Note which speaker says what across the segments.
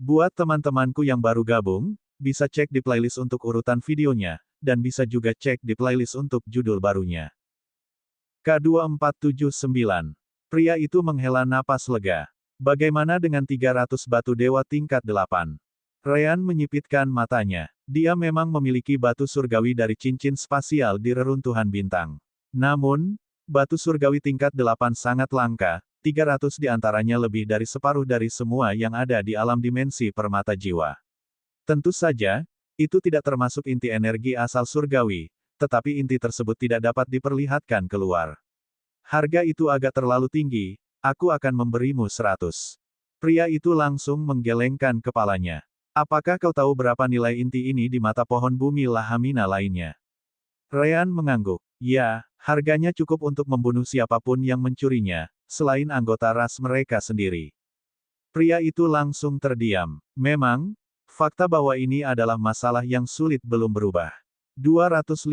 Speaker 1: Buat teman-temanku yang baru gabung, bisa cek di playlist untuk urutan videonya, dan bisa juga cek di playlist untuk judul barunya. K2479. Pria itu menghela napas lega. Bagaimana dengan 300 batu dewa tingkat 8? Ryan menyipitkan matanya. Dia memang memiliki batu surgawi dari cincin spasial di reruntuhan bintang. Namun, batu surgawi tingkat 8 sangat langka, 300 di antaranya lebih dari separuh dari semua yang ada di alam dimensi permata jiwa. Tentu saja, itu tidak termasuk inti energi asal surgawi, tetapi inti tersebut tidak dapat diperlihatkan keluar. Harga itu agak terlalu tinggi, aku akan memberimu 100. Pria itu langsung menggelengkan kepalanya. Apakah kau tahu berapa nilai inti ini di mata pohon bumi Lahamina lainnya? Ryan mengangguk. Ya, harganya cukup untuk membunuh siapapun yang mencurinya, selain anggota ras mereka sendiri. Pria itu langsung terdiam. Memang, fakta bahwa ini adalah masalah yang sulit belum berubah. 250.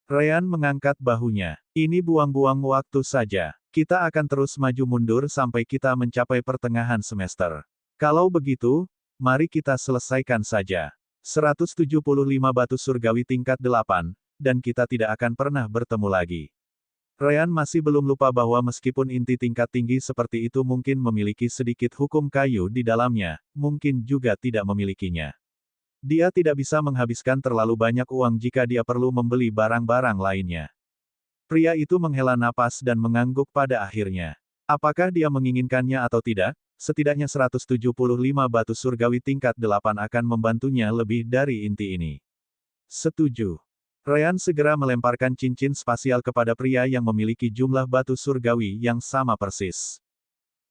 Speaker 1: Ryan mengangkat bahunya. Ini buang-buang waktu saja. Kita akan terus maju mundur sampai kita mencapai pertengahan semester. Kalau begitu, mari kita selesaikan saja. 175 batu surgawi tingkat 8, dan kita tidak akan pernah bertemu lagi. Ryan masih belum lupa bahwa meskipun inti tingkat tinggi seperti itu mungkin memiliki sedikit hukum kayu di dalamnya, mungkin juga tidak memilikinya. Dia tidak bisa menghabiskan terlalu banyak uang jika dia perlu membeli barang-barang lainnya. Pria itu menghela napas dan mengangguk pada akhirnya. Apakah dia menginginkannya atau tidak, setidaknya 175 batu surgawi tingkat 8 akan membantunya lebih dari inti ini. Setuju. Ryan segera melemparkan cincin spasial kepada pria yang memiliki jumlah batu surgawi yang sama persis.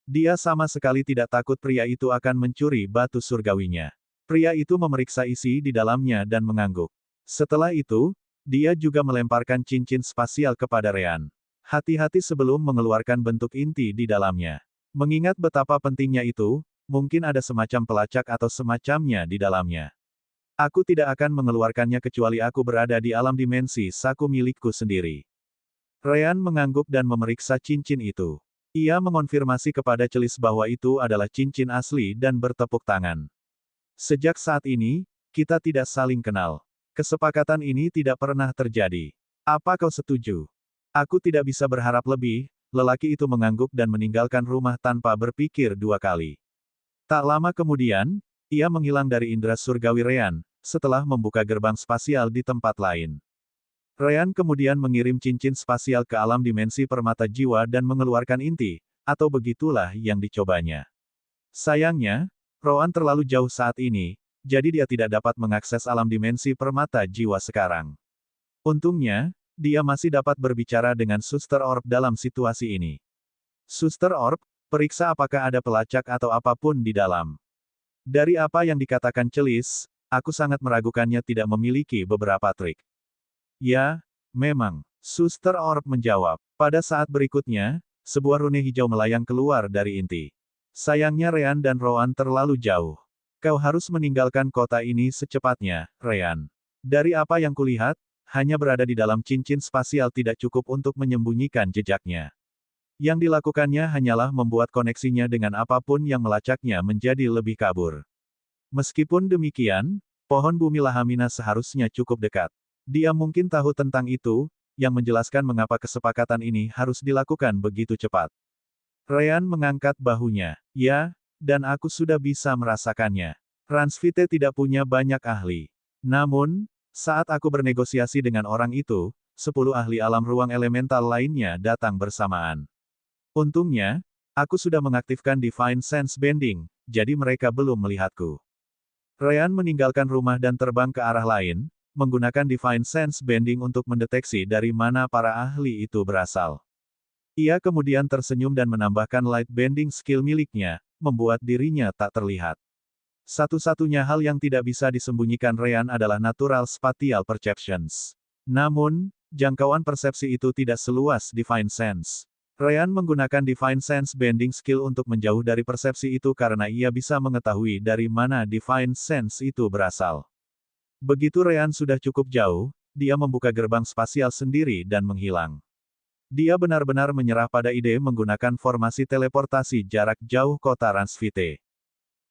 Speaker 1: Dia sama sekali tidak takut pria itu akan mencuri batu surgawinya. Pria itu memeriksa isi di dalamnya dan mengangguk. Setelah itu, dia juga melemparkan cincin spasial kepada Ryan. Hati-hati sebelum mengeluarkan bentuk inti di dalamnya. Mengingat betapa pentingnya itu, mungkin ada semacam pelacak atau semacamnya di dalamnya. Aku tidak akan mengeluarkannya kecuali aku berada di alam dimensi saku milikku sendiri. Ryan mengangguk dan memeriksa cincin itu. Ia mengonfirmasi kepada Celis bahwa itu adalah cincin asli dan bertepuk tangan. Sejak saat ini, kita tidak saling kenal. Kesepakatan ini tidak pernah terjadi. Apa kau setuju? Aku tidak bisa berharap lebih, lelaki itu mengangguk dan meninggalkan rumah tanpa berpikir dua kali. Tak lama kemudian, ia menghilang dari indera surgawi Ryan, setelah membuka gerbang spasial di tempat lain. Ryan kemudian mengirim cincin spasial ke alam dimensi permata jiwa dan mengeluarkan inti, atau begitulah yang dicobanya. Sayangnya, Roan terlalu jauh saat ini, jadi dia tidak dapat mengakses alam dimensi permata jiwa sekarang. Untungnya, dia masih dapat berbicara dengan Suster Orb dalam situasi ini. Suster Orb, periksa apakah ada pelacak atau apapun di dalam. Dari apa yang dikatakan Celis, aku sangat meragukannya tidak memiliki beberapa trik. Ya, memang, Suster Orb menjawab. Pada saat berikutnya, sebuah rune hijau melayang keluar dari inti. Sayangnya Ryan dan Roan terlalu jauh. Kau harus meninggalkan kota ini secepatnya, Ryan. Dari apa yang kulihat, hanya berada di dalam cincin spasial tidak cukup untuk menyembunyikan jejaknya. Yang dilakukannya hanyalah membuat koneksinya dengan apapun yang melacaknya menjadi lebih kabur. Meskipun demikian, pohon bumi Lahamina seharusnya cukup dekat. Dia mungkin tahu tentang itu, yang menjelaskan mengapa kesepakatan ini harus dilakukan begitu cepat. Ryan mengangkat bahunya. Ya, dan aku sudah bisa merasakannya. Transvite tidak punya banyak ahli. Namun, saat aku bernegosiasi dengan orang itu, 10 ahli alam ruang elemental lainnya datang bersamaan. Untungnya, aku sudah mengaktifkan Divine Sense Bending, jadi mereka belum melihatku. Ryan meninggalkan rumah dan terbang ke arah lain, menggunakan Divine Sense Bending untuk mendeteksi dari mana para ahli itu berasal. Ia kemudian tersenyum dan menambahkan Light Bending skill miliknya, membuat dirinya tak terlihat. Satu-satunya hal yang tidak bisa disembunyikan Ryan adalah Natural Spatial Perceptions. Namun, jangkauan persepsi itu tidak seluas Divine Sense. Ryan menggunakan Divine Sense Bending skill untuk menjauh dari persepsi itu karena ia bisa mengetahui dari mana Divine Sense itu berasal. Begitu Ryan sudah cukup jauh, dia membuka gerbang spasial sendiri dan menghilang. Dia benar-benar menyerah pada ide menggunakan formasi teleportasi jarak jauh kota Transvite.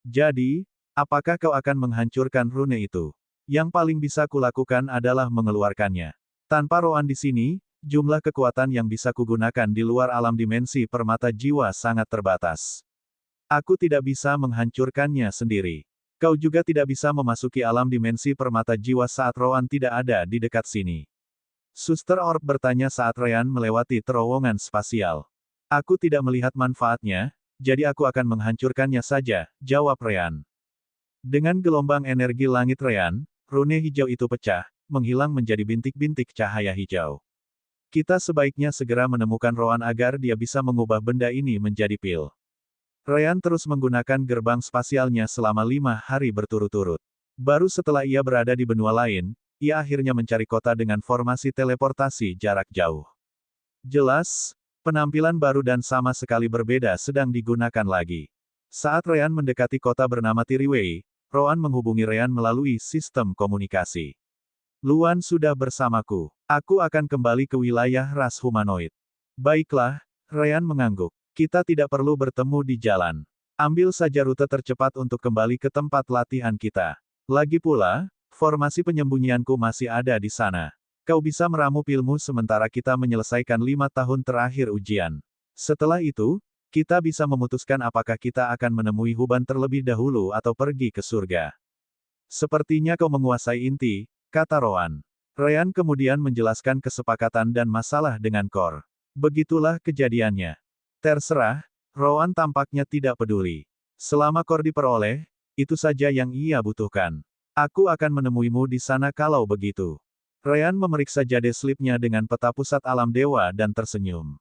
Speaker 1: Jadi, apakah kau akan menghancurkan rune itu? Yang paling bisa kulakukan adalah mengeluarkannya. Tanpa Roan di sini, jumlah kekuatan yang bisa kugunakan di luar alam dimensi permata jiwa sangat terbatas. Aku tidak bisa menghancurkannya sendiri. Kau juga tidak bisa memasuki alam dimensi permata jiwa saat Roan tidak ada di dekat sini. Suster Orb bertanya saat Ryan melewati terowongan spasial. Aku tidak melihat manfaatnya, jadi aku akan menghancurkannya saja, jawab Ryan. Dengan gelombang energi langit Ryan, rune hijau itu pecah, menghilang menjadi bintik-bintik cahaya hijau. Kita sebaiknya segera menemukan Roan agar dia bisa mengubah benda ini menjadi pil. Ryan terus menggunakan gerbang spasialnya selama 5 hari berturut-turut. Baru setelah ia berada di benua lain, ia akhirnya mencari kota dengan formasi teleportasi jarak jauh. Jelas, penampilan baru dan sama sekali berbeda sedang digunakan lagi. Saat Ryan mendekati kota bernama Tiriwei, Roan menghubungi Ryan melalui sistem komunikasi. Luan sudah bersamaku. Aku akan kembali ke wilayah ras humanoid. Baiklah, Ryan mengangguk. Kita tidak perlu bertemu di jalan. Ambil saja rute tercepat untuk kembali ke tempat latihan kita. Lagi pula, formasi penyembunyianku masih ada di sana. Kau bisa meramu pilmu sementara kita menyelesaikan 5 tahun terakhir ujian. Setelah itu, kita bisa memutuskan apakah kita akan menemui Huban terlebih dahulu atau pergi ke surga. Sepertinya kau menguasai inti, kata Roan. Ryan kemudian menjelaskan kesepakatan dan masalah dengan Kor. Begitulah kejadiannya. Terserah, Roan tampaknya tidak peduli. Selama Kor diperoleh, itu saja yang ia butuhkan. Aku akan menemuimu di sana kalau begitu. Ryan memeriksa jade slipnya dengan peta pusat alam dewa dan tersenyum.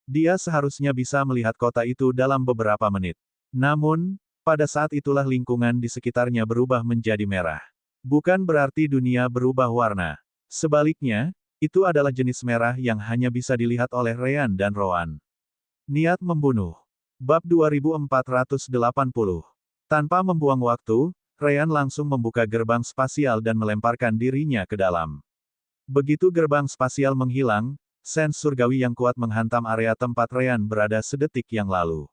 Speaker 1: Dia seharusnya bisa melihat kota itu dalam beberapa menit. Namun, pada saat itulah lingkungan di sekitarnya berubah menjadi merah. Bukan berarti dunia berubah warna. Sebaliknya, itu adalah jenis merah yang hanya bisa dilihat oleh Ryan dan Roan. Niat membunuh. Bab 2480. Tanpa membuang waktu, Ryan langsung membuka gerbang spasial dan melemparkan dirinya ke dalam. Begitu gerbang spasial menghilang, sens surgawi yang kuat menghantam area tempat Ryan berada sedetik yang lalu.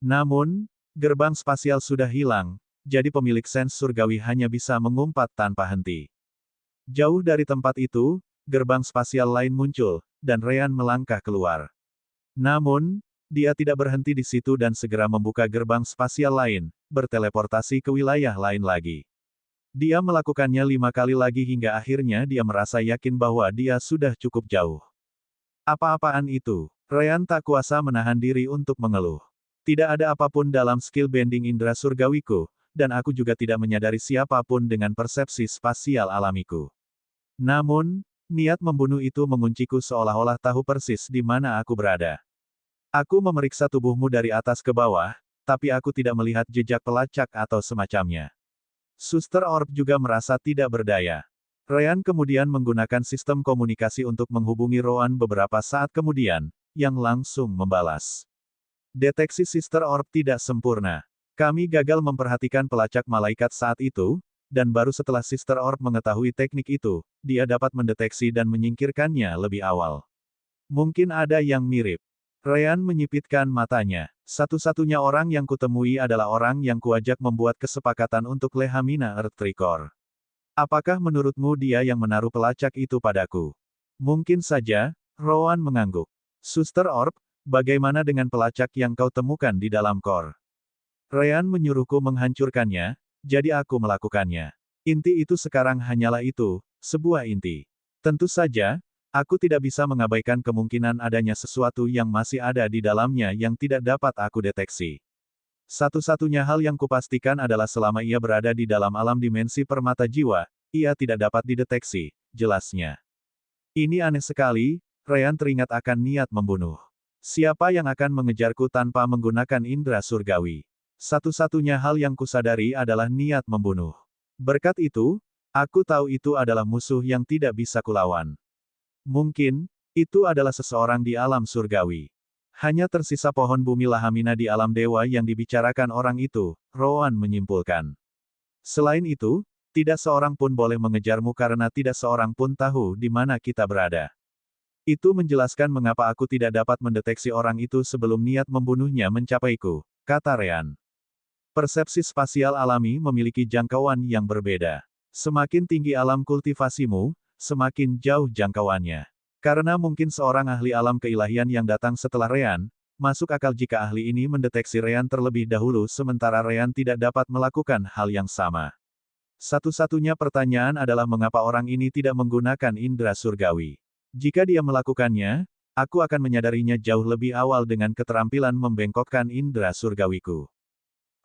Speaker 1: Namun, gerbang spasial sudah hilang, jadi pemilik sens surgawi hanya bisa mengumpat tanpa henti. Jauh dari tempat itu, gerbang spasial lain muncul, dan Ryan melangkah keluar. Namun, dia tidak berhenti di situ dan segera membuka gerbang spasial lain, berteleportasi ke wilayah lain lagi. Dia melakukannya 5 kali lagi hingga akhirnya dia merasa yakin bahwa dia sudah cukup jauh. Apa-apaan itu? Ryan tak kuasa menahan diri untuk mengeluh. Tidak ada apapun dalam skill bending indera surgawiku, dan aku juga tidak menyadari siapapun dengan persepsi spasial alamiku. Namun, niat membunuh itu mengunciku seolah-olah tahu persis di mana aku berada. Aku memeriksa tubuhmu dari atas ke bawah, tapi aku tidak melihat jejak pelacak atau semacamnya. Suster Orb juga merasa tidak berdaya. Ryan kemudian menggunakan sistem komunikasi untuk menghubungi Roan beberapa saat kemudian, yang langsung membalas. Deteksi Sister Orb tidak sempurna. Kami gagal memperhatikan pelacak malaikat saat itu, dan baru setelah Sister Orb mengetahui teknik itu, dia dapat mendeteksi dan menyingkirkannya lebih awal. Mungkin ada yang mirip. Ryan menyipitkan matanya. Satu-satunya orang yang kutemui adalah orang yang kuajak membuat kesepakatan untuk Lehamina Earth Tricor. Apakah menurutmu dia yang menaruh pelacak itu padaku? Mungkin saja, Rowan mengangguk. Suster Orb, bagaimana dengan pelacak yang kau temukan di dalam kor? Ryan menyuruhku menghancurkannya, jadi aku melakukannya. Inti itu sekarang hanyalah itu, sebuah inti. Tentu saja, aku tidak bisa mengabaikan kemungkinan adanya sesuatu yang masih ada di dalamnya yang tidak dapat aku deteksi. Satu-satunya hal yang kupastikan adalah selama ia berada di dalam alam dimensi permata jiwa, ia tidak dapat dideteksi, jelasnya. Ini aneh sekali, Ryan teringat akan niat membunuh. Siapa yang akan mengejarku tanpa menggunakan indera surgawi? Satu-satunya hal yang kusadari adalah niat membunuh. Berkat itu, aku tahu itu adalah musuh yang tidak bisa kulawan. Mungkin, itu adalah seseorang di alam surgawi. Hanya tersisa pohon bumi Lahamina di alam dewa yang dibicarakan orang itu, Rowan menyimpulkan. Selain itu, tidak seorang pun boleh mengejarmu karena tidak seorang pun tahu di mana kita berada. Itu menjelaskan mengapa aku tidak dapat mendeteksi orang itu sebelum niat membunuhnya mencapaiku, kata Ryan. Persepsi spasial alami memiliki jangkauan yang berbeda. Semakin tinggi alam kultivasimu, semakin jauh jangkauannya. Karena mungkin seorang ahli alam keilahian yang datang setelah Ryan, masuk akal jika ahli ini mendeteksi Ryan terlebih dahulu sementara Ryan tidak dapat melakukan hal yang sama. Satu-satunya pertanyaan adalah mengapa orang ini tidak menggunakan indera surgawi. Jika dia melakukannya, aku akan menyadarinya jauh lebih awal dengan keterampilan membengkokkan indera surgawiku.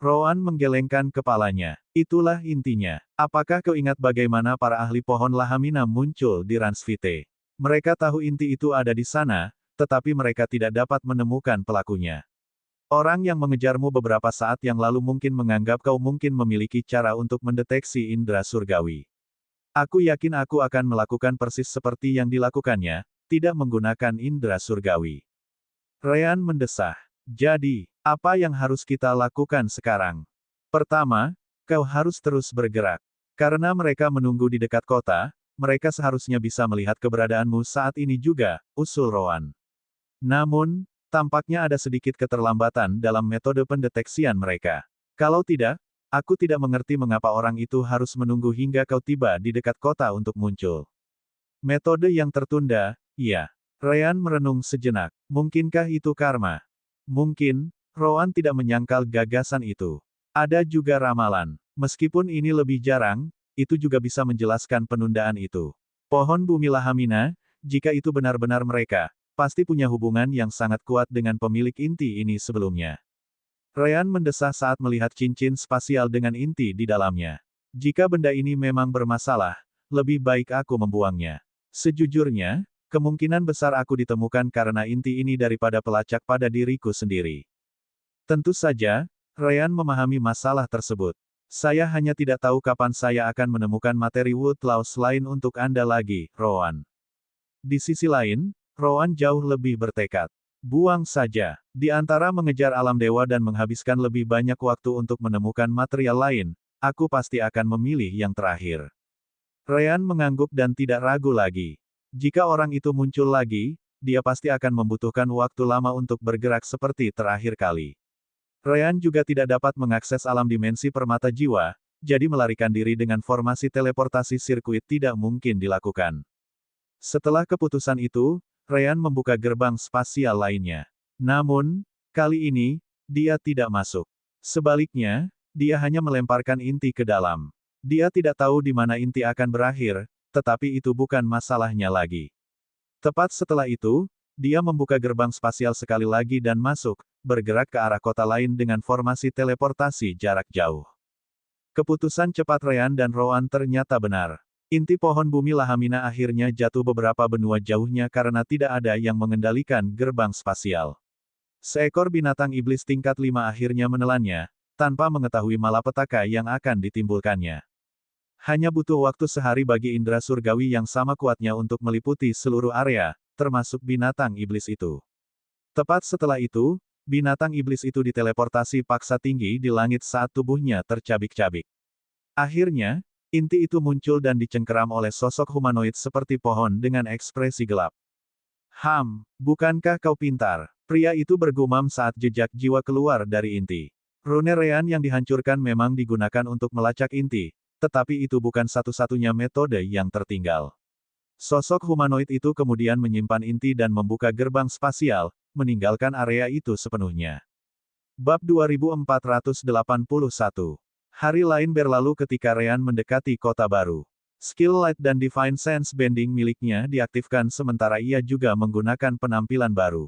Speaker 1: Rowan menggelengkan kepalanya. Itulah intinya. Apakah kau ingat bagaimana para ahli pohon Lahamina muncul di Ransvite? Mereka tahu inti itu ada di sana, tetapi mereka tidak dapat menemukan pelakunya. Orang yang mengejarmu beberapa saat yang lalu mungkin menganggap kau mungkin memiliki cara untuk mendeteksi indera surgawi. Aku yakin aku akan melakukan persis seperti yang dilakukannya, tidak menggunakan indera surgawi. Ryan mendesah. Jadi, apa yang harus kita lakukan sekarang? Pertama, kau harus terus bergerak. Karena mereka menunggu di dekat kota, mereka seharusnya bisa melihat keberadaanmu saat ini juga, usul Rowan. Namun, tampaknya ada sedikit keterlambatan dalam metode pendeteksian mereka. Kalau tidak, aku tidak mengerti mengapa orang itu harus menunggu hingga kau tiba di dekat kota untuk muncul. Metode yang tertunda, iya. Ryan merenung sejenak. Mungkinkah itu karma? Mungkin, Rowan tidak menyangkal gagasan itu. Ada juga ramalan. Meskipun ini lebih jarang, itu juga bisa menjelaskan penundaan itu. Pohon bumi Lahamina, jika itu benar-benar mereka, pasti punya hubungan yang sangat kuat dengan pemilik inti ini sebelumnya. Ryan mendesah saat melihat cincin spasial dengan inti di dalamnya. Jika benda ini memang bermasalah, lebih baik aku membuangnya. Sejujurnya, kemungkinan besar aku ditemukan karena inti ini daripada pelacak pada diriku sendiri. Tentu saja, Ryan memahami masalah tersebut. Saya hanya tidak tahu kapan saya akan menemukan materi Woodlouse lain untuk Anda lagi, Rowan. Di sisi lain, Rowan jauh lebih bertekad. Buang saja. Di antara mengejar alam dewa dan menghabiskan lebih banyak waktu untuk menemukan material lain, aku pasti akan memilih yang terakhir. Ryan mengangguk dan tidak ragu lagi. Jika orang itu muncul lagi, dia pasti akan membutuhkan waktu lama untuk bergerak seperti terakhir kali. Ryan juga tidak dapat mengakses alam dimensi permata jiwa, jadi melarikan diri dengan formasi teleportasi sirkuit tidak mungkin dilakukan. Setelah keputusan itu, Ryan membuka gerbang spasial lainnya. Namun, kali ini, dia tidak masuk. Sebaliknya, dia hanya melemparkan inti ke dalam. Dia tidak tahu di mana inti akan berakhir, tetapi itu bukan masalahnya lagi. Tepat setelah itu, dia membuka gerbang spasial sekali lagi dan masuk, bergerak ke arah kota lain dengan formasi teleportasi jarak jauh. Keputusan cepat Ryan dan Rowan ternyata benar. Inti pohon bumi Lahamina akhirnya jatuh beberapa benua jauhnya karena tidak ada yang mengendalikan gerbang spasial. Seekor binatang iblis tingkat 5 akhirnya menelannya, tanpa mengetahui malapetaka yang akan ditimbulkannya. Hanya butuh waktu sehari bagi indera surgawi yang sama kuatnya untuk meliputi seluruh area, termasuk binatang iblis itu. Tepat setelah itu, binatang iblis itu diteleportasi paksa tinggi di langit saat tubuhnya tercabik-cabik. Akhirnya, inti itu muncul dan dicengkeram oleh sosok humanoid seperti pohon dengan ekspresi gelap. Bukankah kau pintar? Pria itu bergumam saat jejak jiwa keluar dari inti. Rune Ryan yang dihancurkan memang digunakan untuk melacak inti, tetapi itu bukan satu-satunya metode yang tertinggal. Sosok humanoid itu kemudian menyimpan inti dan membuka gerbang spasial, meninggalkan area itu sepenuhnya. Bab 2481. Hari lain berlalu ketika Ryan mendekati kota baru. Skill Light dan Divine Sense Bending miliknya diaktifkan sementara ia juga menggunakan penampilan baru.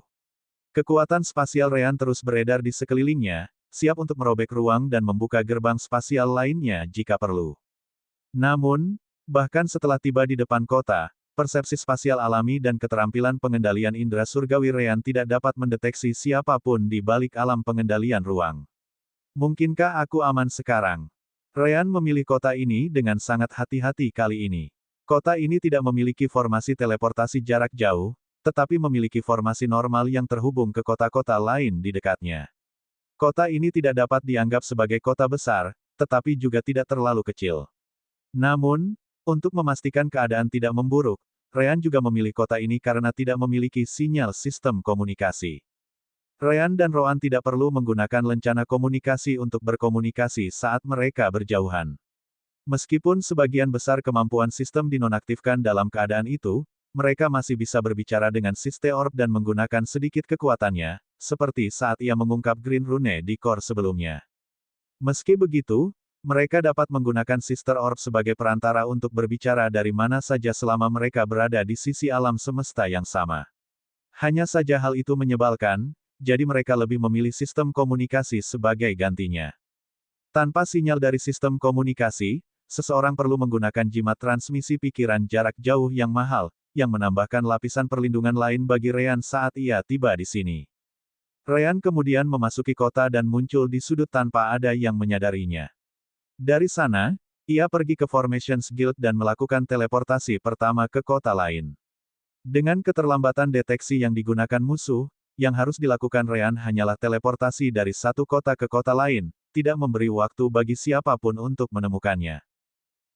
Speaker 1: Kekuatan spasial Ryan terus beredar di sekelilingnya, siap untuk merobek ruang dan membuka gerbang spasial lainnya jika perlu. Namun, bahkan setelah tiba di depan kota, persepsi spasial alami dan keterampilan pengendalian indera surgawi Ryan tidak dapat mendeteksi siapapun di balik alam pengendalian ruang. Mungkinkah aku aman sekarang? Ryan memilih kota ini dengan sangat hati-hati kali ini. Kota ini tidak memiliki formasi teleportasi jarak jauh, tetapi memiliki formasi normal yang terhubung ke kota-kota lain di dekatnya. Kota ini tidak dapat dianggap sebagai kota besar, tetapi juga tidak terlalu kecil. Namun, untuk memastikan keadaan tidak memburuk, Ryan juga memilih kota ini karena tidak memiliki sinyal sistem komunikasi. Ryan dan Roan tidak perlu menggunakan lencana komunikasi untuk berkomunikasi saat mereka berjauhan. Meskipun sebagian besar kemampuan sistem dinonaktifkan dalam keadaan itu, mereka masih bisa berbicara dengan Sister Orb dan menggunakan sedikit kekuatannya, seperti saat ia mengungkap Green Rune di core sebelumnya. Meski begitu, mereka dapat menggunakan Sister Orb sebagai perantara untuk berbicara dari mana saja selama mereka berada di sisi alam semesta yang sama. Hanya saja hal itu menyebalkan, jadi mereka lebih memilih sistem komunikasi sebagai gantinya. Tanpa sinyal dari sistem komunikasi, seseorang perlu menggunakan jimat transmisi pikiran jarak jauh yang mahal, yang menambahkan lapisan perlindungan lain bagi Ryan saat ia tiba di sini. Ryan kemudian memasuki kota dan muncul di sudut tanpa ada yang menyadarinya. Dari sana, ia pergi ke Formations Guild dan melakukan teleportasi pertama ke kota lain. Dengan keterlambatan deteksi yang digunakan musuh, yang harus dilakukan Ryan hanyalah teleportasi dari satu kota ke kota lain, tidak memberi waktu bagi siapapun untuk menemukannya.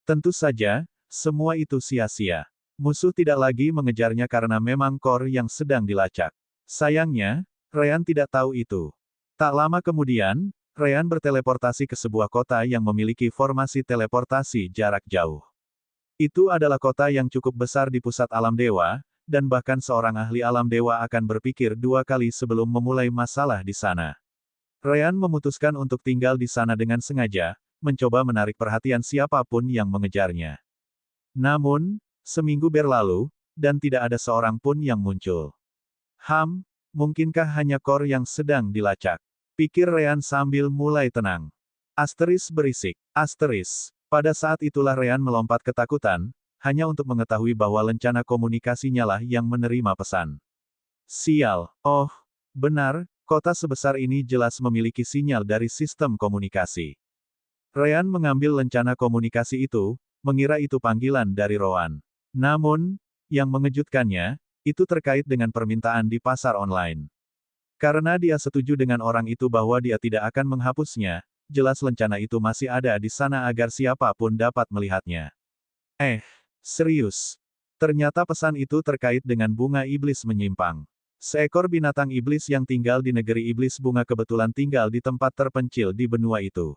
Speaker 1: Tentu saja, semua itu sia-sia. Musuh tidak lagi mengejarnya karena memang core yang sedang dilacak. Sayangnya, Ryan tidak tahu itu. Tak lama kemudian, Ryan berteleportasi ke sebuah kota yang memiliki formasi teleportasi jarak jauh. Itu adalah kota yang cukup besar di pusat alam dewa, dan bahkan seorang ahli alam dewa akan berpikir dua kali sebelum memulai masalah di sana. Ryan memutuskan untuk tinggal di sana dengan sengaja, mencoba menarik perhatian siapapun yang mengejarnya. Namun, seminggu berlalu, dan tidak ada seorang pun yang muncul. Mungkinkah hanya core yang sedang dilacak? Pikir Ryan sambil mulai tenang. Asteris berisik. Asteris. Pada saat itulah Ryan melompat ketakutan, hanya untuk mengetahui bahwa lencana komunikasinya lah yang menerima pesan. Sial. Oh, benar, kota sebesar ini jelas memiliki sinyal dari sistem komunikasi. Ryan mengambil lencana komunikasi itu, mengira itu panggilan dari Roan. Namun, yang mengejutkannya, itu terkait dengan permintaan di pasar online. Karena dia setuju dengan orang itu bahwa dia tidak akan menghapusnya, jelas lencana itu masih ada di sana agar siapapun dapat melihatnya. Serius. Ternyata pesan itu terkait dengan bunga iblis menyimpang. Seekor binatang iblis yang tinggal di negeri iblis bunga kebetulan tinggal di tempat terpencil di benua itu.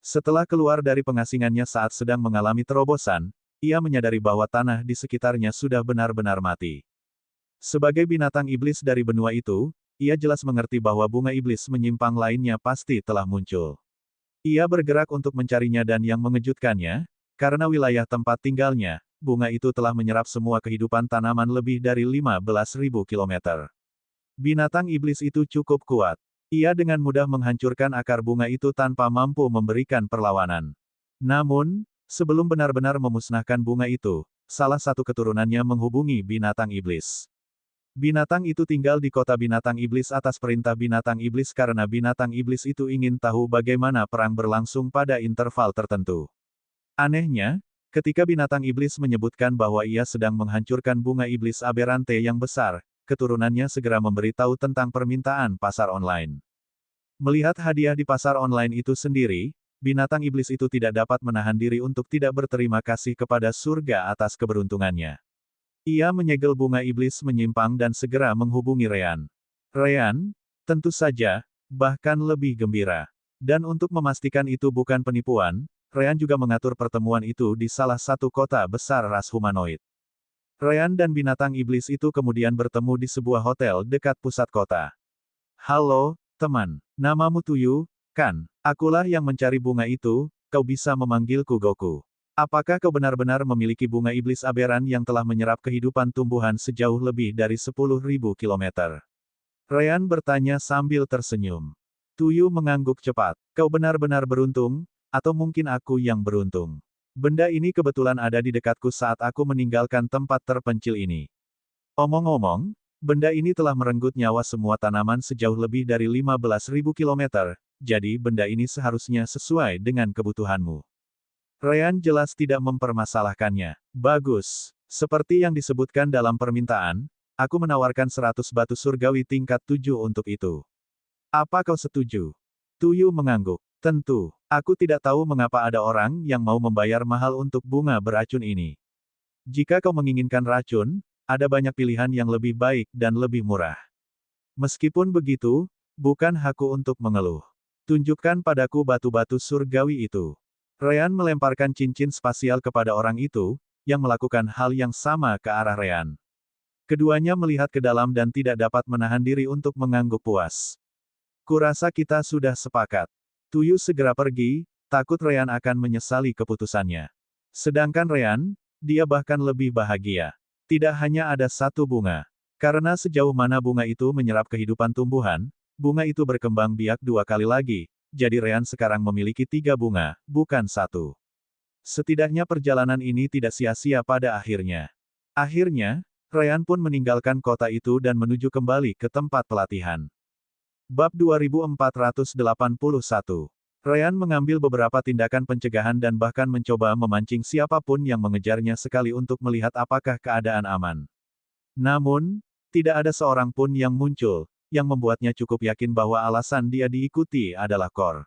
Speaker 1: Setelah keluar dari pengasingannya saat sedang mengalami terobosan, ia menyadari bahwa tanah di sekitarnya sudah benar-benar mati. Sebagai binatang iblis dari benua itu, ia jelas mengerti bahwa bunga iblis menyimpang lainnya pasti telah muncul. Ia bergerak untuk mencarinya dan yang mengejutkannya, karena wilayah tempat tinggalnya, bunga itu telah menyerap semua kehidupan tanaman lebih dari 15.000 kilometer. Binatang iblis itu cukup kuat. Ia dengan mudah menghancurkan akar bunga itu tanpa mampu memberikan perlawanan. Namun, sebelum benar-benar memusnahkan bunga itu, salah satu keturunannya menghubungi binatang iblis. Binatang itu tinggal di kota binatang iblis atas perintah binatang iblis karena binatang iblis itu ingin tahu bagaimana perang berlangsung pada interval tertentu. Anehnya, ketika binatang iblis menyebutkan bahwa ia sedang menghancurkan bunga iblis aberante yang besar, keturunannya segera memberitahu tentang permintaan pasar online. Melihat hadiah di pasar online itu sendiri, binatang iblis itu tidak dapat menahan diri untuk tidak berterima kasih kepada surga atas keberuntungannya. Ia menyegel bunga iblis menyimpang dan segera menghubungi Ryan. Ryan, tentu saja, bahkan lebih gembira. Dan untuk memastikan itu bukan penipuan, Ryan juga mengatur pertemuan itu di salah satu kota besar ras humanoid. Ryan dan binatang iblis itu kemudian bertemu di sebuah hotel dekat pusat kota. Halo, teman. Namamu Tuyu, kan? Akulah yang mencari bunga itu, kau bisa memanggilku Goku. Apakah kau benar-benar memiliki bunga iblis aberan yang telah menyerap kehidupan tumbuhan sejauh lebih dari 10.000 kilometer? Ryan bertanya sambil tersenyum. Tuyu mengangguk cepat. Kau benar-benar beruntung, atau mungkin aku yang beruntung. Benda ini kebetulan ada di dekatku saat aku meninggalkan tempat terpencil ini. Omong-omong, benda ini telah merenggut nyawa semua tanaman sejauh lebih dari 15.000 kilometer, jadi benda ini seharusnya sesuai dengan kebutuhanmu. Ryan jelas tidak mempermasalahkannya. Bagus. Seperti yang disebutkan dalam permintaan, aku menawarkan 100 batu surgawi tingkat 7 untuk itu. Apa kau setuju? Tuyu mengangguk. Tentu, aku tidak tahu mengapa ada orang yang mau membayar mahal untuk bunga beracun ini. Jika kau menginginkan racun, ada banyak pilihan yang lebih baik dan lebih murah. Meskipun begitu, Bukan hakku untuk mengeluh. Tunjukkan padaku batu-batu surgawi itu. Ryan melemparkan cincin spasial kepada orang itu, yang melakukan hal yang sama ke arah Ryan. Keduanya melihat ke dalam dan tidak dapat menahan diri untuk mengangguk puas. Kurasa kita sudah sepakat. Tuyu segera pergi, takut Ryan akan menyesali keputusannya. Sedangkan Ryan, dia bahkan lebih bahagia. Tidak hanya ada satu bunga. Karena sejauh mana bunga itu menyerap kehidupan tumbuhan, bunga itu berkembang biak 2 kali lagi, jadi Ryan sekarang memiliki 3 bunga, bukan 1. Setidaknya perjalanan ini tidak sia-sia pada akhirnya. Akhirnya, Ryan pun meninggalkan kota itu dan menuju kembali ke tempat pelatihan. Bab 2481. Ryan mengambil beberapa tindakan pencegahan dan bahkan mencoba memancing siapapun yang mengejarnya sekali untuk melihat apakah keadaan aman. Namun, tidak ada seorang pun yang muncul, yang membuatnya cukup yakin bahwa alasan dia diikuti adalah Kor.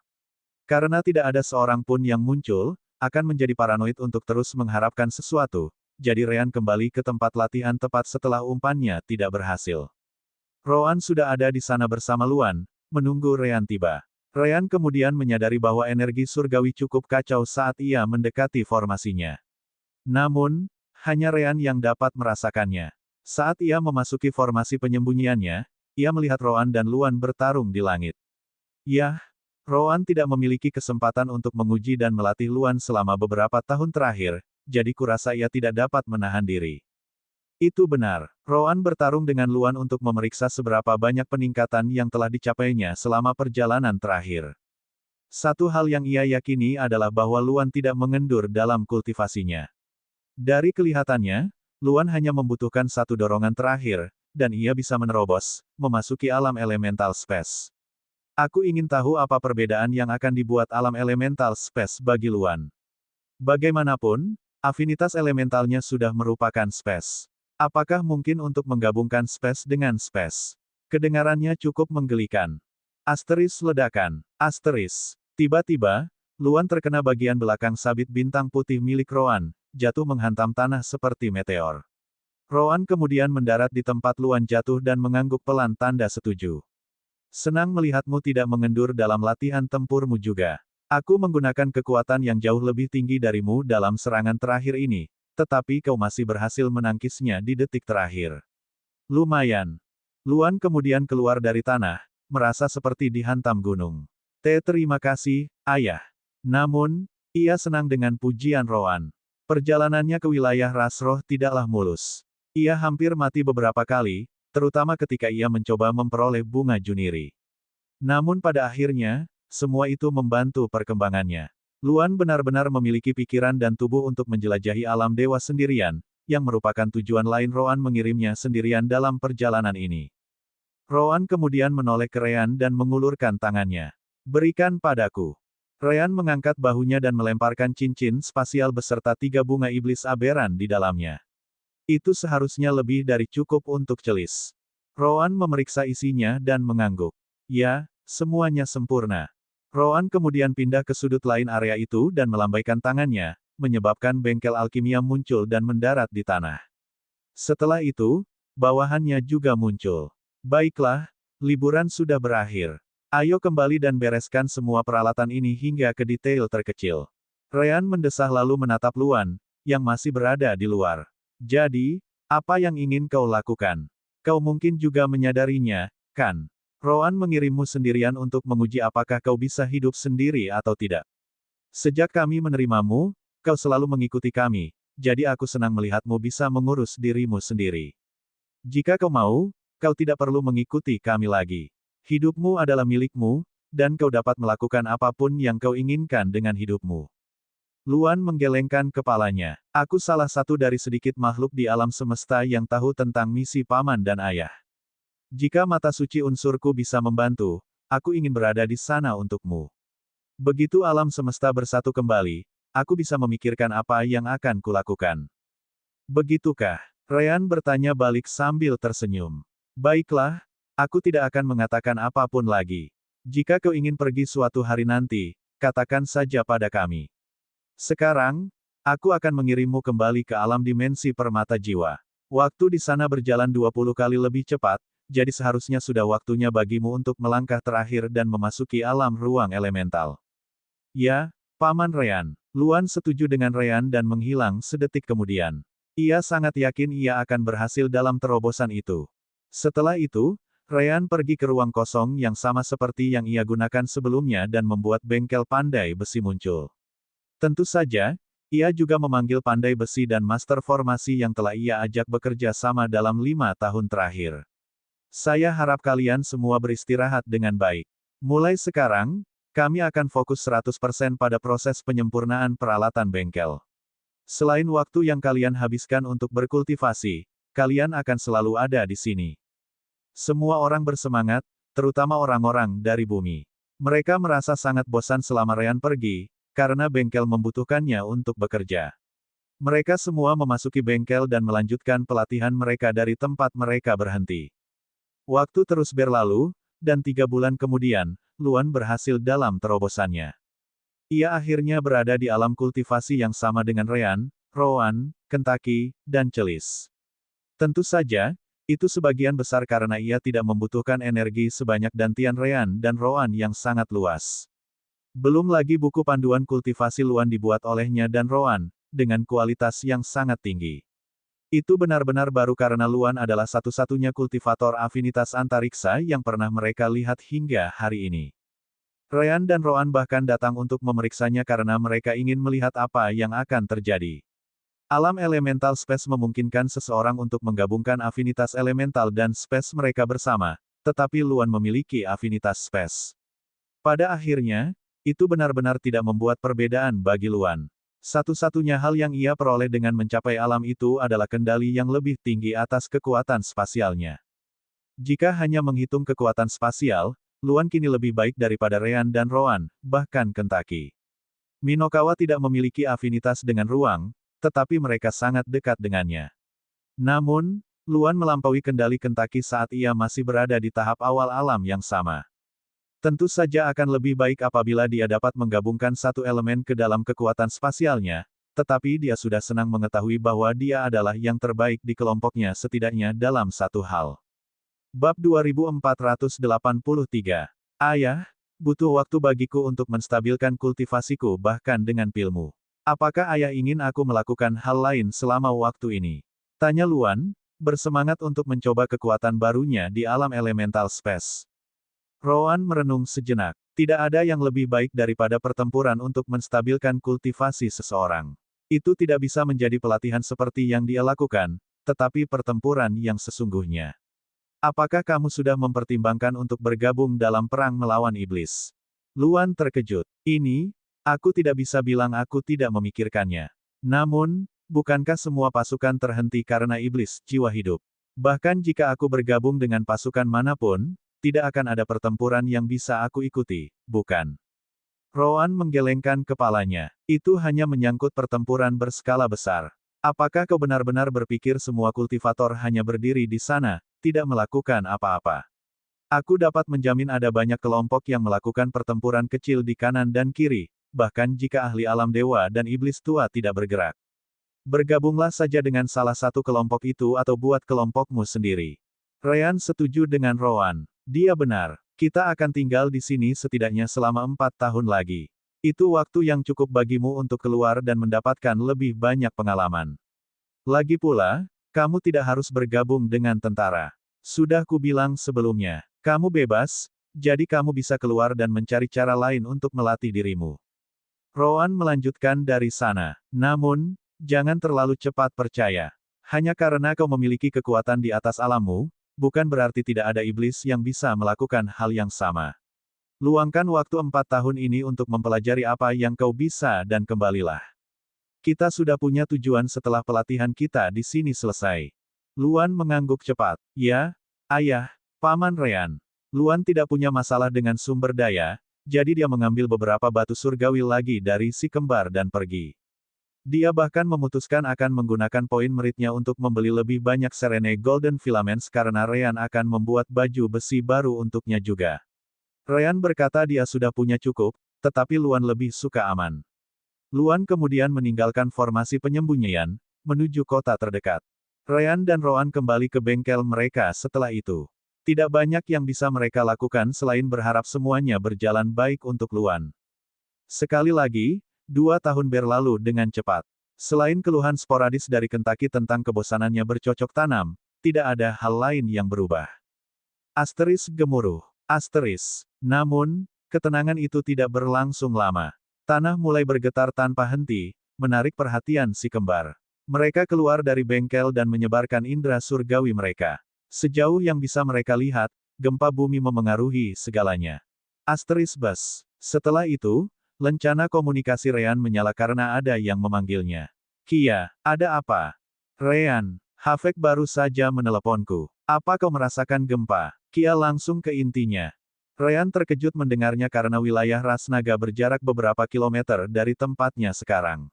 Speaker 1: Karena tidak ada seorang pun yang muncul, akan menjadi paranoid untuk terus mengharapkan sesuatu, jadi Ryan kembali ke tempat latihan tepat setelah umpannya tidak berhasil. Roan sudah ada di sana bersama Luan, menunggu Ryan tiba. Ryan kemudian menyadari bahwa energi surgawi cukup kacau saat ia mendekati formasinya. Namun, hanya Ryan yang dapat merasakannya. Saat ia memasuki formasi penyembunyiannya, ia melihat Roan dan Luan bertarung di langit. Yah, Roan tidak memiliki kesempatan untuk menguji dan melatih Luan selama beberapa tahun terakhir, jadi kurasa ia tidak dapat menahan diri. Itu benar, Roan bertarung dengan Luan untuk memeriksa seberapa banyak peningkatan yang telah dicapainya selama perjalanan terakhir. Satu hal yang ia yakini adalah bahwa Luan tidak mengendur dalam kultivasinya. Dari kelihatannya, Luan hanya membutuhkan satu dorongan terakhir, dan ia bisa menerobos, memasuki alam elemental space. Aku ingin tahu apa perbedaan yang akan dibuat alam elemental space bagi Luan. Bagaimanapun, afinitas elementalnya sudah merupakan space. Apakah mungkin untuk menggabungkan space dengan space? Kedengarannya cukup menggelikan. Asteris ledakan. Asteris. Tiba-tiba, Luan terkena bagian belakang sabit bintang putih milik Roan, jatuh menghantam tanah seperti meteor. Roan kemudian mendarat di tempat Luan jatuh dan mengangguk pelan tanda setuju. Senang melihatmu tidak mengendur dalam latihan tempurmu juga. Aku menggunakan kekuatan yang jauh lebih tinggi darimu dalam serangan terakhir ini, tetapi kau masih berhasil menangkisnya di detik terakhir. Lumayan. Luan kemudian keluar dari tanah, merasa seperti dihantam gunung. Terima kasih, ayah. Namun, ia senang dengan pujian Roan. Perjalanannya ke wilayah Rasroh tidaklah mulus. Ia hampir mati beberapa kali, terutama ketika ia mencoba memperoleh bunga Juniri. Namun pada akhirnya, semua itu membantu perkembangannya. Luan benar-benar memiliki pikiran dan tubuh untuk menjelajahi alam dewa sendirian, yang merupakan tujuan lain Roan mengirimnya sendirian dalam perjalanan ini. Roan kemudian menoleh ke Ryan dan mengulurkan tangannya. Berikan padaku. Ryan mengangkat bahunya dan melemparkan cincin spasial beserta 3 bunga iblis aberan di dalamnya. Itu seharusnya lebih dari cukup untuk celis. Roan memeriksa isinya dan mengangguk. Ya, semuanya sempurna. Roan kemudian pindah ke sudut lain area itu dan melambaikan tangannya, menyebabkan bengkel alkimia muncul dan mendarat di tanah. Setelah itu, bawahannya juga muncul. Baiklah, liburan sudah berakhir. Ayo kembali dan bereskan semua peralatan ini hingga ke detail terkecil. Ryan mendesah lalu menatap Luan, yang masih berada di luar. Jadi, apa yang ingin kau lakukan? Kau mungkin juga menyadarinya, kan? Roan mengirimmu sendirian untuk menguji apakah kau bisa hidup sendiri atau tidak. Sejak kami menerimamu, kau selalu mengikuti kami, jadi aku senang melihatmu bisa mengurus dirimu sendiri. Jika kau mau, kau tidak perlu mengikuti kami lagi. Hidupmu adalah milikmu, dan kau dapat melakukan apapun yang kau inginkan dengan hidupmu. Luan menggelengkan kepalanya. Aku salah satu dari sedikit makhluk di alam semesta yang tahu tentang misi paman dan ayah. Jika mata suci unsurku bisa membantu, aku ingin berada di sana untukmu. Begitu alam semesta bersatu kembali, aku bisa memikirkan apa yang akan kulakukan. Begitukah? Ryan bertanya balik sambil tersenyum. Baiklah, aku tidak akan mengatakan apapun lagi. Jika kau ingin pergi suatu hari nanti, katakan saja pada kami. Sekarang, aku akan mengirimmu kembali ke alam dimensi permata jiwa. Waktu di sana berjalan 20 kali lebih cepat, jadi seharusnya sudah waktunya bagimu untuk melangkah terakhir dan memasuki alam ruang elemental. Ya, Paman Ryan. Luan setuju dengan Ryan dan menghilang sedetik kemudian. Ia sangat yakin ia akan berhasil dalam terobosan itu. Setelah itu, Ryan pergi ke ruang kosong yang sama seperti yang ia gunakan sebelumnya dan membuat bengkel pandai besi muncul. Tentu saja, ia juga memanggil pandai besi dan master formasi yang telah ia ajak bekerja sama dalam 5 tahun terakhir. Saya harap kalian semua beristirahat dengan baik. Mulai sekarang, kami akan fokus 100% pada proses penyempurnaan peralatan bengkel. Selain waktu yang kalian habiskan untuk berkultivasi, kalian akan selalu ada di sini. Semua orang bersemangat, terutama orang-orang dari bumi. Mereka merasa sangat bosan selama Ryan pergi, karena bengkel membutuhkannya untuk bekerja. Mereka semua memasuki bengkel dan melanjutkan pelatihan mereka dari tempat mereka berhenti. Waktu terus berlalu, dan 3 bulan kemudian, Luan berhasil dalam terobosannya. Ia akhirnya berada di alam kultivasi yang sama dengan Ryan, Rowan, Kentucky, dan Celis. Tentu saja, itu sebagian besar karena ia tidak membutuhkan energi sebanyak dantian Ryan dan Rowan yang sangat luas. Belum lagi buku panduan kultivasi Luan dibuat olehnya dan Rowan, dengan kualitas yang sangat tinggi. Itu benar-benar baru karena Luan adalah satu-satunya kultivator afinitas antariksa yang pernah mereka lihat hingga hari ini. Ryan dan Rowan bahkan datang untuk memeriksanya karena mereka ingin melihat apa yang akan terjadi. Alam elemental space memungkinkan seseorang untuk menggabungkan afinitas elemental dan space mereka bersama, tetapi Luan memiliki afinitas space. Pada akhirnya, itu benar-benar tidak membuat perbedaan bagi Luan. Satu-satunya hal yang ia peroleh dengan mencapai alam itu adalah kendali yang lebih tinggi atas kekuatan spasialnya. Jika hanya menghitung kekuatan spasial, Luan kini lebih baik daripada Ryan dan Rowan, bahkan Kentucky. Minokawa tidak memiliki afinitas dengan ruang, tetapi mereka sangat dekat dengannya. Namun, Luan melampaui kendali Kentucky saat ia masih berada di tahap awal alam yang sama. Tentu saja akan lebih baik apabila dia dapat menggabungkan satu elemen ke dalam kekuatan spasialnya, tetapi dia sudah senang mengetahui bahwa dia adalah yang terbaik di kelompoknya setidaknya dalam satu hal. Bab 2483. Ayah, butuh waktu bagiku untuk menstabilkan kultivasiku bahkan dengan pilmu. Apakah ayah ingin aku melakukan hal lain selama waktu ini? Tanya Luan, bersemangat untuk mencoba kekuatan barunya di alam elemental space. Rowan merenung sejenak. Tidak ada yang lebih baik daripada pertempuran untuk menstabilkan kultivasi seseorang. Itu tidak bisa menjadi pelatihan seperti yang dia lakukan, tetapi pertempuran yang sesungguhnya. Apakah kamu sudah mempertimbangkan untuk bergabung dalam perang melawan iblis? Luan terkejut. Ini, aku tidak bisa bilang aku tidak memikirkannya. Namun, bukankah semua pasukan terhenti karena iblis, jiwa hidup? Bahkan jika aku bergabung dengan pasukan manapun, tidak akan ada pertempuran yang bisa aku ikuti, bukan? Rowan menggelengkan kepalanya. Itu hanya menyangkut pertempuran berskala besar. Apakah kau benar-benar berpikir semua kultivator hanya berdiri di sana, tidak melakukan apa-apa? Aku dapat menjamin ada banyak kelompok yang melakukan pertempuran kecil di kanan dan kiri, bahkan jika ahli alam dewa dan iblis tua tidak bergerak. Bergabunglah saja dengan salah satu kelompok itu atau buat kelompokmu sendiri. Ryan setuju dengan Rowan. Dia benar. Kita akan tinggal di sini setidaknya selama 4 tahun lagi. Itu waktu yang cukup bagimu untuk keluar dan mendapatkan lebih banyak pengalaman. Lagi pula, kamu tidak harus bergabung dengan tentara. Sudah kubilang sebelumnya, kamu bebas, jadi kamu bisa keluar dan mencari cara lain untuk melatih dirimu. Rowan melanjutkan dari sana. Namun, jangan terlalu cepat percaya. Hanya karena kau memiliki kekuatan di atas alammu, bukan berarti tidak ada iblis yang bisa melakukan hal yang sama. Luangkan waktu 4 tahun ini untuk mempelajari apa yang kau bisa dan kembalilah. Kita sudah punya tujuan setelah pelatihan kita di sini selesai. Luan mengangguk cepat. Ya, ayah, Paman Ryan. Luan tidak punya masalah dengan sumber daya, jadi dia mengambil beberapa batu surgawi lagi dari si kembar dan pergi. Dia bahkan memutuskan akan menggunakan poin meritnya untuk membeli lebih banyak Serene Golden Filaments karena Ryan akan membuat baju besi baru untuknya juga. Ryan berkata dia sudah punya cukup, tetapi Luan lebih suka aman. Luan kemudian meninggalkan formasi penyembunyian, menuju kota terdekat. Ryan dan Rowan kembali ke bengkel mereka setelah itu. Tidak banyak yang bisa mereka lakukan selain berharap semuanya berjalan baik untuk Luan. Sekali lagi, 2 tahun berlalu dengan cepat. Selain keluhan sporadis dari Kentucky tentang kebosanannya bercocok tanam, tidak ada hal lain yang berubah. Asteris gemuruh. Asteris. Namun, ketenangan itu tidak berlangsung lama. Tanah mulai bergetar tanpa henti, menarik perhatian si kembar. Mereka keluar dari bengkel dan menyebarkan indera surgawi mereka. Sejauh yang bisa mereka lihat, gempa bumi memengaruhi segalanya. Asteris bus. Setelah itu, lencana komunikasi Ryan menyala karena ada yang memanggilnya. Kia, ada apa? Ryan, Havek baru saja meneleponku. Apa kau merasakan gempa? Kia langsung ke intinya. Ryan terkejut mendengarnya karena wilayah ras naga berjarak beberapa kilometer dari tempatnya sekarang.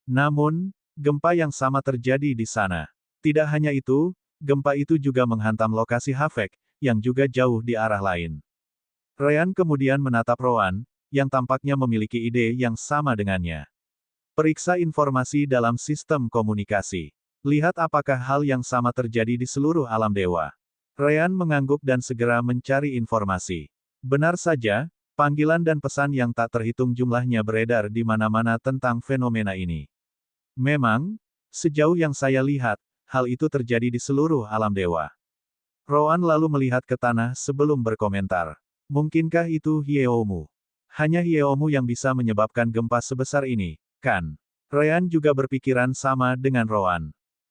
Speaker 1: Namun, gempa yang sama terjadi di sana. Tidak hanya itu, gempa itu juga menghantam lokasi Havek, yang juga jauh di arah lain. Ryan kemudian menatap Rowan, yang tampaknya memiliki ide yang sama dengannya. Periksa informasi dalam sistem komunikasi. Lihat apakah hal yang sama terjadi di seluruh alam dewa. Ryan mengangguk dan segera mencari informasi. Benar saja, panggilan dan pesan yang tak terhitung jumlahnya beredar di mana-mana tentang fenomena ini. Memang, sejauh yang saya lihat, hal itu terjadi di seluruh alam dewa. Rowan lalu melihat ke tanah sebelum berkomentar. Mungkinkah itu Hyeomu? Hanya Hyeomu yang bisa menyebabkan gempa sebesar ini, kan? Ryan juga berpikiran sama dengan Rowan.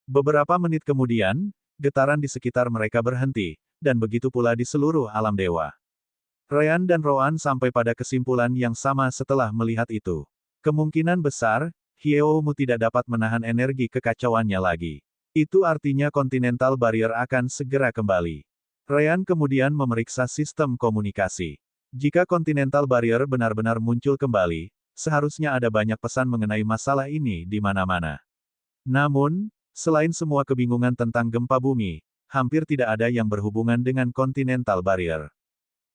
Speaker 1: Beberapa menit kemudian, getaran di sekitar mereka berhenti, dan begitu pula di seluruh alam dewa. Ryan dan Rowan sampai pada kesimpulan yang sama setelah melihat itu. Kemungkinan besar, Hyeomu tidak dapat menahan energi kekacauannya lagi. Itu artinya Continental Barrier akan segera kembali. Ryan kemudian memeriksa sistem komunikasi. Jika Continental Barrier benar-benar muncul kembali, seharusnya ada banyak pesan mengenai masalah ini di mana-mana. Namun, selain semua kebingungan tentang gempa bumi, hampir tidak ada yang berhubungan dengan Continental Barrier.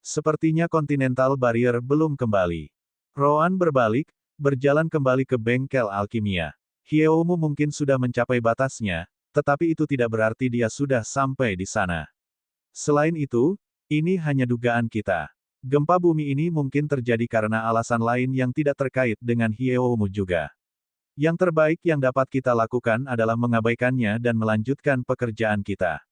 Speaker 1: Sepertinya Continental Barrier belum kembali. Rowan berbalik, berjalan kembali ke bengkel alkimia. Hyeomu mungkin sudah mencapai batasnya, tetapi itu tidak berarti dia sudah sampai di sana. Selain itu, ini hanya dugaan kita. Gempa bumi ini mungkin terjadi karena alasan lain yang tidak terkait dengan Hyeomu juga. Yang terbaik yang dapat kita lakukan adalah mengabaikannya dan melanjutkan pekerjaan kita.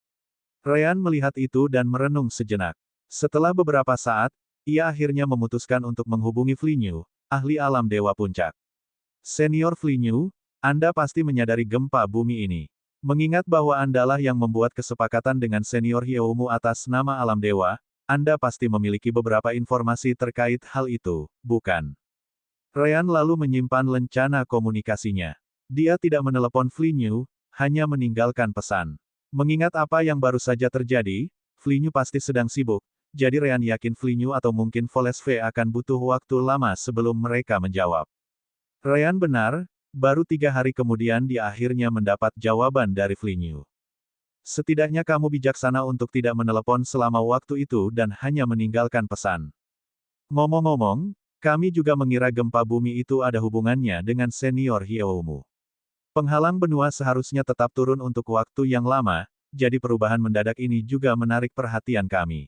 Speaker 1: Ryan melihat itu dan merenung sejenak. Setelah beberapa saat, ia akhirnya memutuskan untuk menghubungi Flinyu, ahli alam dewa puncak. Senior Flinyu, Anda pasti menyadari gempa bumi ini. Mengingat bahwa Andalah yang membuat kesepakatan dengan senior Hyeomu atas nama alam dewa, Anda pasti memiliki beberapa informasi terkait hal itu, bukan? Ryan lalu menyimpan lencana komunikasinya. Dia tidak menelepon Flinyu, hanya meninggalkan pesan. Mengingat apa yang baru saja terjadi, Flinyu pasti sedang sibuk, jadi Ryan yakin Flinyu atau mungkin Volesve akan butuh waktu lama sebelum mereka menjawab. Ryan benar, baru 3 hari kemudian dia akhirnya mendapat jawaban dari Flinyu. Setidaknya kamu bijaksana untuk tidak menelepon selama waktu itu dan hanya meninggalkan pesan. Ngomong-ngomong, kami juga mengira gempa bumi itu ada hubungannya dengan senior Hyeomu. Penghalang benua seharusnya tetap turun untuk waktu yang lama, jadi perubahan mendadak ini juga menarik perhatian kami.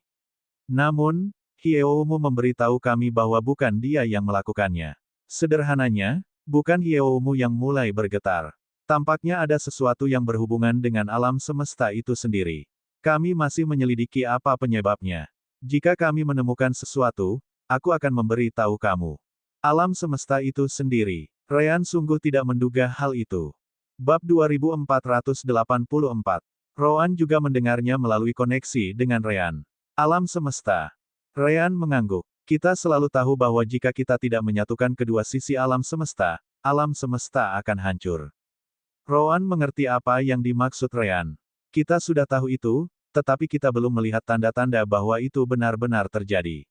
Speaker 1: Namun, Hyeomu memberitahu kami bahwa bukan dia yang melakukannya. Sederhananya, bukan Hyeomu yang mulai bergetar. Tampaknya ada sesuatu yang berhubungan dengan alam semesta itu sendiri. Kami masih menyelidiki apa penyebabnya. Jika kami menemukan sesuatu, aku akan memberi tahu kamu. Alam semesta itu sendiri. Ryan sungguh tidak menduga hal itu. Bab 2484. Rowan juga mendengarnya melalui koneksi dengan Ryan. Alam semesta. Ryan mengangguk. Kita selalu tahu bahwa jika kita tidak menyatukan kedua sisi alam semesta akan hancur. Rowan mengerti apa yang dimaksud Ryan. Kita sudah tahu itu, tetapi kita belum melihat tanda-tanda bahwa itu benar-benar terjadi.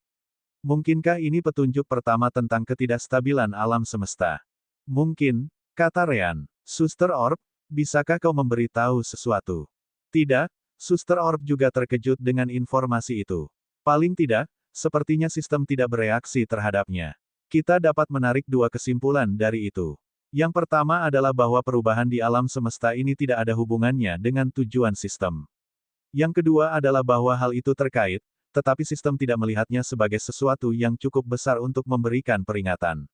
Speaker 1: Mungkinkah ini petunjuk pertama tentang ketidakstabilan alam semesta? Mungkin, kata Ryan. Suster Orb, bisakah kau memberitahu sesuatu? Tidak, Suster Orb juga terkejut dengan informasi itu. Paling tidak, sepertinya sistem tidak bereaksi terhadapnya. Kita dapat menarik 2 kesimpulan dari itu. Yang pertama adalah bahwa perubahan di alam semesta ini tidak ada hubungannya dengan tujuan sistem. Yang kedua adalah bahwa hal itu terkait, tetapi sistem tidak melihatnya sebagai sesuatu yang cukup besar untuk memberikan peringatan.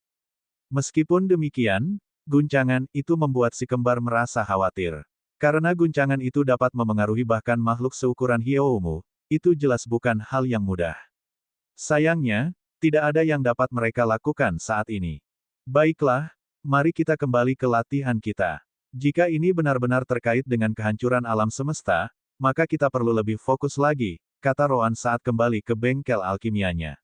Speaker 1: Meskipun demikian, guncangan itu membuat si kembar merasa khawatir. Karena guncangan itu dapat memengaruhi bahkan makhluk seukuran Hyoumu, itu jelas bukan hal yang mudah. Sayangnya, tidak ada yang dapat mereka lakukan saat ini. Baiklah, mari kita kembali ke latihan kita. Jika ini benar-benar terkait dengan kehancuran alam semesta, maka kita perlu lebih fokus lagi, kata Roan saat kembali ke bengkel alkimianya.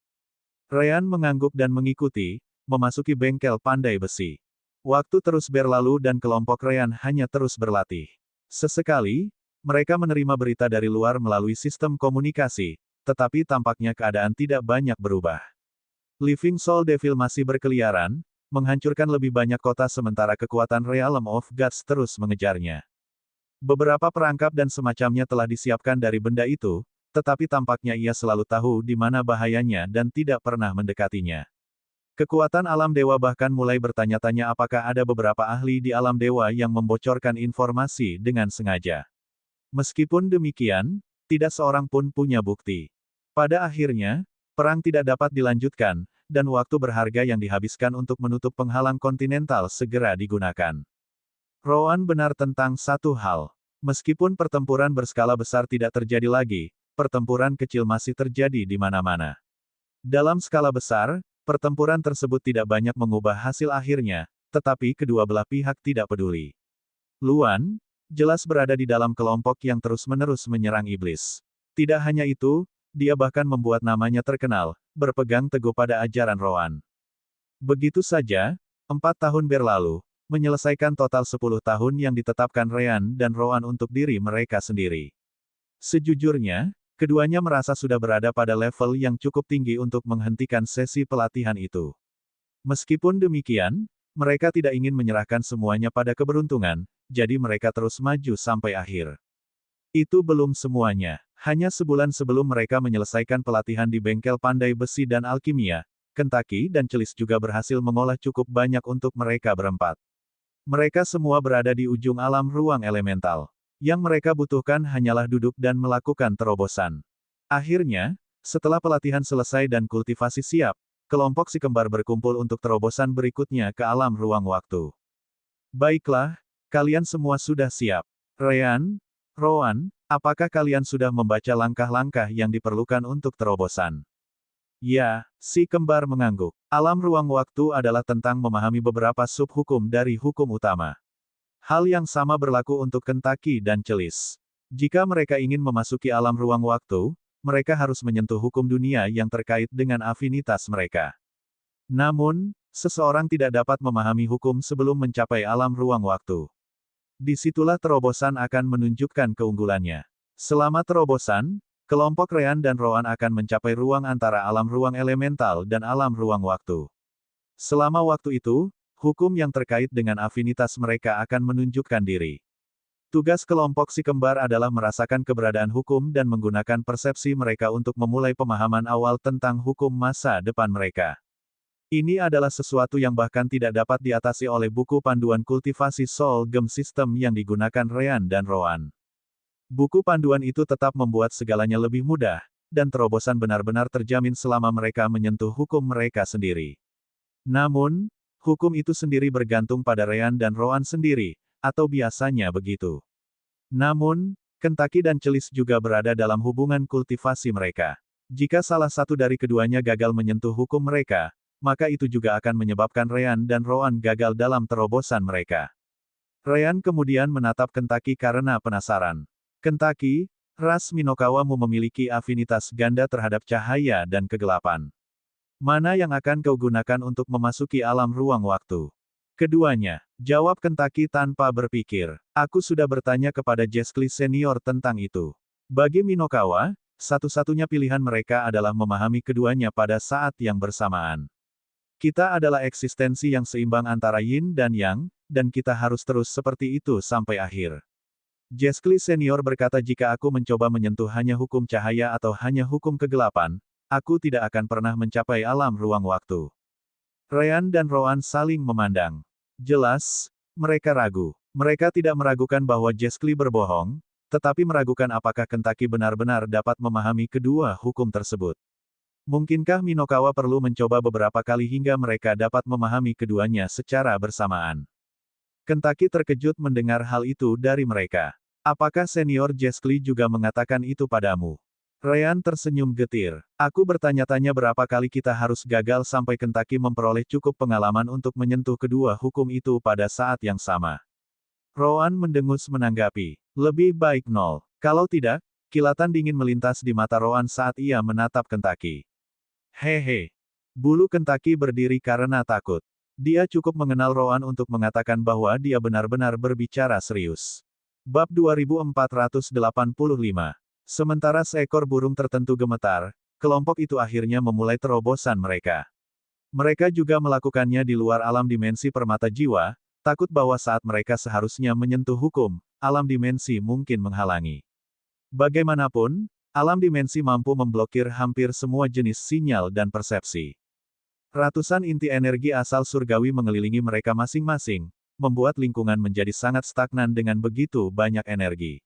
Speaker 1: Ryan mengangguk dan mengikuti, memasuki bengkel pandai besi. Waktu terus berlalu dan kelompok Ryan hanya terus berlatih. Sesekali, mereka menerima berita dari luar melalui sistem komunikasi, tetapi tampaknya keadaan tidak banyak berubah. Living Soul Devil masih berkeliaran, menghancurkan lebih banyak kota sementara kekuatan Realm of Gods terus mengejarnya. Beberapa perangkap dan semacamnya telah disiapkan dari benda itu, tetapi tampaknya ia selalu tahu di mana bahayanya dan tidak pernah mendekatinya. Kekuatan alam dewa bahkan mulai bertanya-tanya apakah ada beberapa ahli di alam dewa yang membocorkan informasi dengan sengaja. Meskipun demikian, tidak seorang pun punya bukti. Pada akhirnya, perang tidak dapat dilanjutkan, dan waktu berharga yang dihabiskan untuk menutup penghalang kontinental segera digunakan. Roan benar tentang satu hal. Meskipun pertempuran berskala besar tidak terjadi lagi, pertempuran kecil masih terjadi di mana-mana. Dalam skala besar, pertempuran tersebut tidak banyak mengubah hasil akhirnya, tetapi kedua belah pihak tidak peduli. Luan, jelas berada di dalam kelompok yang terus-menerus menyerang iblis. Tidak hanya itu, dia bahkan membuat namanya terkenal, berpegang teguh pada ajaran Roan. Begitu saja, 4 tahun berlalu, menyelesaikan total 10 tahun yang ditetapkan Ryan dan Roan untuk diri mereka sendiri. Sejujurnya, keduanya merasa sudah berada pada level yang cukup tinggi untuk menghentikan sesi pelatihan itu. Meskipun demikian, mereka tidak ingin menyerahkan semuanya pada keberuntungan, jadi mereka terus maju sampai akhir. Itu belum semuanya. Hanya sebulan sebelum mereka menyelesaikan pelatihan di bengkel pandai besi dan alkimia, Kentucky dan Celis juga berhasil mengolah cukup banyak untuk mereka berempat. Mereka semua berada di ujung alam ruang elemental. Yang mereka butuhkan hanyalah duduk dan melakukan terobosan. Akhirnya, setelah pelatihan selesai dan kultivasi siap, kelompok si kembar berkumpul untuk terobosan berikutnya ke alam ruang waktu. Baiklah, kalian semua sudah siap. Ryan, Roan, apakah kalian sudah membaca langkah-langkah yang diperlukan untuk terobosan? Ya, si kembar mengangguk. Alam ruang waktu adalah tentang memahami beberapa sub-hukum dari hukum utama. Hal yang sama berlaku untuk Kentucky dan Celis. Jika mereka ingin memasuki alam ruang waktu, mereka harus menyentuh hukum dunia yang terkait dengan afinitas mereka. Namun, seseorang tidak dapat memahami hukum sebelum mencapai alam ruang waktu. Disitulah terobosan akan menunjukkan keunggulannya. Selama terobosan, kelompok Ryan dan Roan akan mencapai ruang antara alam ruang elemental dan alam ruang waktu. Selama waktu itu, hukum yang terkait dengan afinitas mereka akan menunjukkan diri. Tugas kelompok si kembar adalah merasakan keberadaan hukum dan menggunakan persepsi mereka untuk memulai pemahaman awal tentang hukum masa depan mereka. Ini adalah sesuatu yang bahkan tidak dapat diatasi oleh buku panduan kultivasi Soul Gem System yang digunakan Ryan dan Roan. Buku panduan itu tetap membuat segalanya lebih mudah, dan terobosan benar-benar terjamin selama mereka menyentuh hukum mereka sendiri. Namun, hukum itu sendiri bergantung pada Ryan dan Roan sendiri, atau biasanya begitu. Namun, Kentucky dan Celis juga berada dalam hubungan kultivasi mereka. Jika salah satu dari keduanya gagal menyentuh hukum mereka, maka itu juga akan menyebabkan Ryan dan Roan gagal dalam terobosan mereka. Ryan kemudian menatap Kentucky karena penasaran. Kentucky, ras Minokawa-mu memiliki afinitas ganda terhadap cahaya dan kegelapan. Mana yang akan kau gunakan untuk memasuki alam ruang waktu? Keduanya, jawab Kentucky tanpa berpikir. Aku sudah bertanya kepada Jeskli Senior tentang itu. Bagi Minokawa, satu-satunya pilihan mereka adalah memahami keduanya pada saat yang bersamaan. Kita adalah eksistensi yang seimbang antara yin dan yang, dan kita harus terus seperti itu sampai akhir. Jeskli Senior berkata jika aku mencoba menyentuh hanya hukum cahaya atau hanya hukum kegelapan, aku tidak akan pernah mencapai alam ruang waktu. Ryan dan Roan saling memandang. Jelas, mereka ragu. Mereka tidak meragukan bahwa Jeskli berbohong, tetapi meragukan apakah Kentucky benar-benar dapat memahami kedua hukum tersebut. Mungkinkah Minokawa perlu mencoba beberapa kali hingga mereka dapat memahami keduanya secara bersamaan? Kentucky terkejut mendengar hal itu dari mereka. Apakah senior Jescli juga mengatakan itu padamu? Ryan tersenyum getir. Aku bertanya-tanya berapa kali kita harus gagal sampai Kentucky memperoleh cukup pengalaman untuk menyentuh kedua hukum itu pada saat yang sama. Rowan mendengus menanggapi. Lebih baik nol. Kalau tidak, kilatan dingin melintas di mata Rowan saat ia menatap Kentucky. Hehe. Bulu Kentucky berdiri karena takut. Dia cukup mengenal Rowan untuk mengatakan bahwa dia benar-benar berbicara serius. Bab 2485. Sementara seekor burung tertentu gemetar, kelompok itu akhirnya memulai terobosan mereka. Mereka juga melakukannya di luar alam dimensi permata jiwa, takut bahwa saat mereka seharusnya menyentuh hukum, alam dimensi mungkin menghalangi. Bagaimanapun, alam dimensi mampu memblokir hampir semua jenis sinyal dan persepsi. Ratusan inti energi asal surgawi mengelilingi mereka masing-masing, membuat lingkungan menjadi sangat stagnan dengan begitu banyak energi.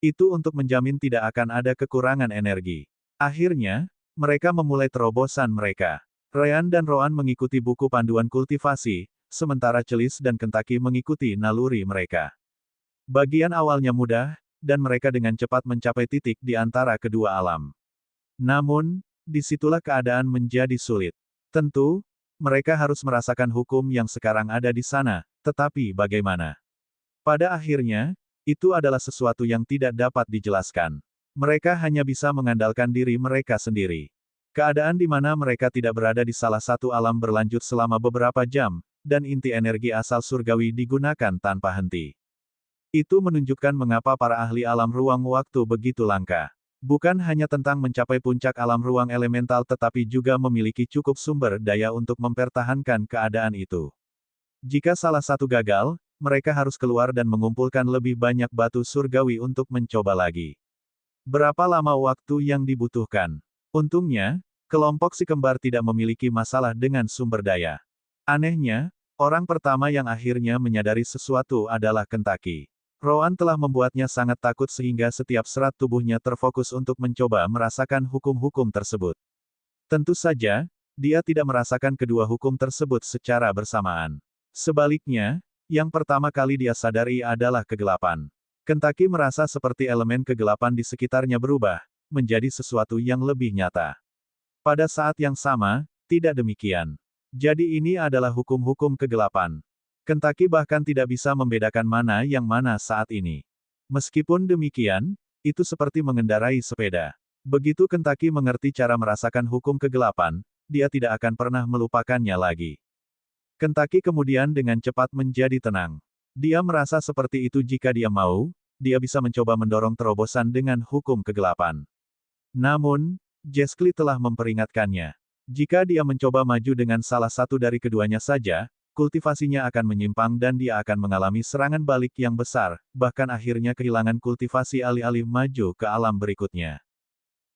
Speaker 1: Itu untuk menjamin tidak akan ada kekurangan energi. Akhirnya, mereka memulai terobosan mereka. Ryan dan Rowan mengikuti buku panduan kultivasi, sementara Celis dan Kentucky mengikuti naluri mereka. Bagian awalnya mudah, dan mereka dengan cepat mencapai titik di antara kedua alam. Namun, disitulah keadaan menjadi sulit. Tentu, mereka harus merasakan hukum yang sekarang ada di sana, tetapi bagaimana? Pada akhirnya, itu adalah sesuatu yang tidak dapat dijelaskan. Mereka hanya bisa mengandalkan diri mereka sendiri. Keadaan di mana mereka tidak berada di salah satu alam berlanjut selama beberapa jam, dan inti energi asal surgawi digunakan tanpa henti. Itu menunjukkan mengapa para ahli alam ruang waktu begitu langka. Bukan hanya tentang mencapai puncak alam ruang elemental tetapi juga memiliki cukup sumber daya untuk mempertahankan keadaan itu. Jika salah satu gagal, mereka harus keluar dan mengumpulkan lebih banyak batu surgawi untuk mencoba lagi. Berapa lama waktu yang dibutuhkan? Untungnya, kelompok si kembar tidak memiliki masalah dengan sumber daya. Anehnya, orang pertama yang akhirnya menyadari sesuatu adalah Kentucky. Rowan telah membuatnya sangat takut sehingga setiap serat tubuhnya terfokus untuk mencoba merasakan hukum-hukum tersebut. Tentu saja, dia tidak merasakan kedua hukum tersebut secara bersamaan. Sebaliknya, yang pertama kali dia sadari adalah kegelapan. Kentucky merasa seperti elemen kegelapan di sekitarnya berubah, menjadi sesuatu yang lebih nyata. Pada saat yang sama, tidak demikian. Jadi ini adalah hukum-hukum kegelapan. Kentucky bahkan tidak bisa membedakan mana yang mana saat ini. Meskipun demikian, itu seperti mengendarai sepeda. Begitu Kentucky mengerti cara merasakan hukum kegelapan, dia tidak akan pernah melupakannya lagi. Kentucky kemudian dengan cepat menjadi tenang. Dia merasa seperti itu jika dia mau, dia bisa mencoba mendorong terobosan dengan hukum kegelapan. Namun, Jescli telah memperingatkannya. Jika dia mencoba maju dengan salah satu dari keduanya saja, kultivasinya akan menyimpang dan dia akan mengalami serangan balik yang besar, bahkan akhirnya kehilangan kultivasi alih-alih maju ke alam berikutnya.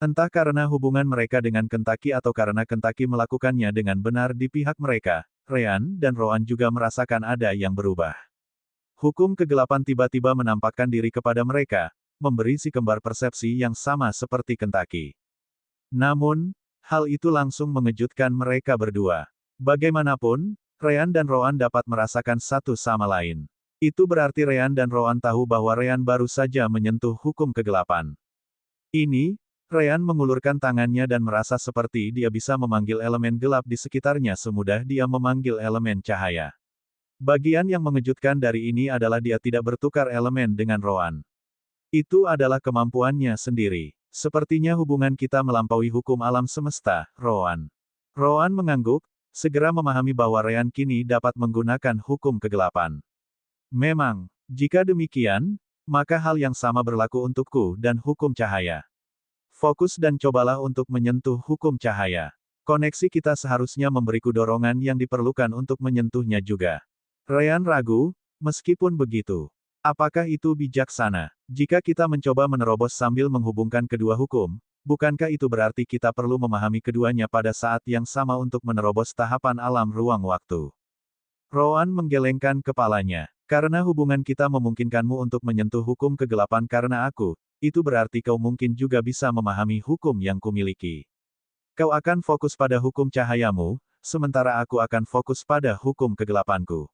Speaker 1: Entah karena hubungan mereka dengan Kentucky atau karena Kentucky melakukannya dengan benar di pihak mereka, Ryan dan Rowan juga merasakan ada yang berubah. Hukum kegelapan tiba-tiba menampakkan diri kepada mereka, memberi si kembar persepsi yang sama seperti Kentucky. Namun, hal itu langsung mengejutkan mereka berdua. Bagaimanapun, Ryan dan Rowan dapat merasakan satu sama lain. Itu berarti Ryan dan Rowan tahu bahwa Ryan baru saja menyentuh hukum kegelapan. Ini, Ryan mengulurkan tangannya dan merasa seperti dia bisa memanggil elemen gelap di sekitarnya semudah dia memanggil elemen cahaya. Bagian yang mengejutkan dari ini adalah dia tidak bertukar elemen dengan Rowan. Itu adalah kemampuannya sendiri. Sepertinya hubungan kita melampaui hukum alam semesta, Rowan. Rowan mengangguk, segera memahami bahwa Ryan kini dapat menggunakan hukum kegelapan. Memang, jika demikian, maka hal yang sama berlaku untukku dan hukum cahaya. Fokus dan cobalah untuk menyentuh hukum cahaya. Koneksi kita seharusnya memberiku dorongan yang diperlukan untuk menyentuhnya juga. Ryan ragu, meskipun begitu. Apakah itu bijaksana? Jika kita mencoba menerobos sambil menghubungkan kedua hukum, bukankah itu berarti kita perlu memahami keduanya pada saat yang sama untuk menerobos tahapan alam ruang waktu? Rowan menggelengkan kepalanya. Karena hubungan kita memungkinkanmu untuk menyentuh hukum kegelapan karena aku, itu berarti kau mungkin juga bisa memahami hukum yang kumiliki. Kau akan fokus pada hukum cahayamu, sementara aku akan fokus pada hukum kegelapanku.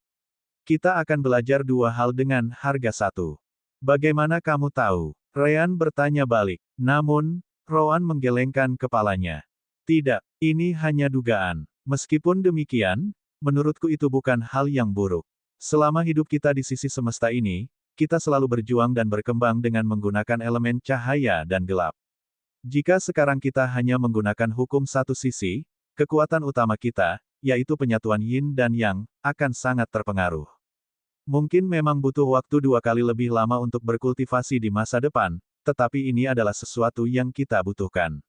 Speaker 1: Kita akan belajar dua hal dengan harga satu. Bagaimana kamu tahu? Ryan bertanya balik. Namun, Rowan menggelengkan kepalanya. Tidak, ini hanya dugaan. Meskipun demikian, menurutku itu bukan hal yang buruk. Selama hidup kita di sisi semesta ini, kita selalu berjuang dan berkembang dengan menggunakan elemen cahaya dan gelap. Jika sekarang kita hanya menggunakan hukum satu sisi, kekuatan utama kita, yaitu penyatuan yin dan yang, akan sangat terpengaruh. Mungkin memang butuh waktu 2 kali lebih lama untuk berkultivasi di masa depan, tetapi ini adalah sesuatu yang kita butuhkan.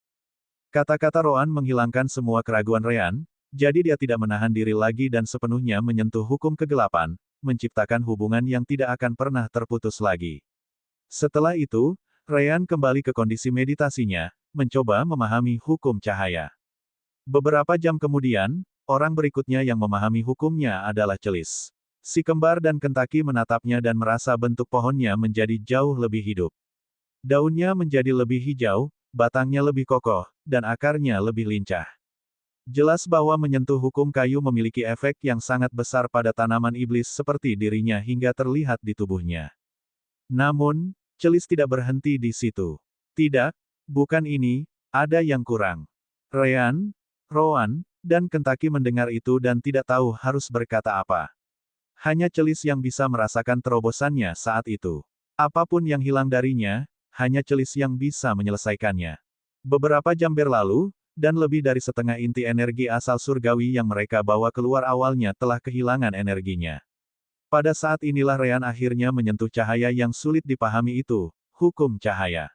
Speaker 1: Kata-kata Rowan menghilangkan semua keraguan Ryan, jadi dia tidak menahan diri lagi dan sepenuhnya menyentuh hukum kegelapan, menciptakan hubungan yang tidak akan pernah terputus lagi. Setelah itu, Ryan kembali ke kondisi meditasinya, mencoba memahami hukum cahaya. Beberapa jam kemudian, orang berikutnya yang memahami hukumnya adalah Celis. Si kembar dan Kentaki menatapnya dan merasa bentuk pohonnya menjadi jauh lebih hidup. Daunnya menjadi lebih hijau, batangnya lebih kokoh, dan akarnya lebih lincah. Jelas bahwa menyentuh hukum kayu memiliki efek yang sangat besar pada tanaman iblis seperti dirinya hingga terlihat di tubuhnya. Namun, Celis tidak berhenti di situ. Tidak, bukan ini, ada yang kurang. Ryan, Rowan, dan Kentaki mendengar itu dan tidak tahu harus berkata apa. Hanya Celis yang bisa merasakan terobosannya saat itu. Apapun yang hilang darinya, hanya Celis yang bisa menyelesaikannya. Beberapa jam berlalu, dan lebih dari setengah inti energi asal surgawi yang mereka bawa keluar awalnya telah kehilangan energinya. Pada saat inilah Ryan akhirnya menyentuh cahaya yang sulit dipahami itu, hukum cahaya.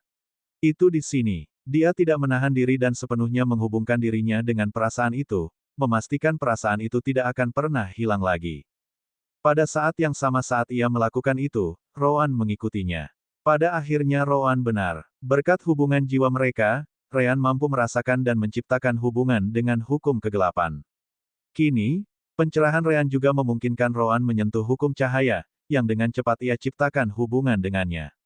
Speaker 1: Itu di sini. Dia tidak menahan diri dan sepenuhnya menghubungkan dirinya dengan perasaan itu, memastikan perasaan itu tidak akan pernah hilang lagi. Pada saat yang sama saat ia melakukan itu, Rowan mengikutinya. Pada akhirnya Rowan benar. Berkat hubungan jiwa mereka, Ryan mampu merasakan dan menciptakan hubungan dengan hukum kegelapan. Kini, pencerahan Ryan juga memungkinkan Rowan menyentuh hukum cahaya, yang dengan cepat ia ciptakan hubungan dengannya.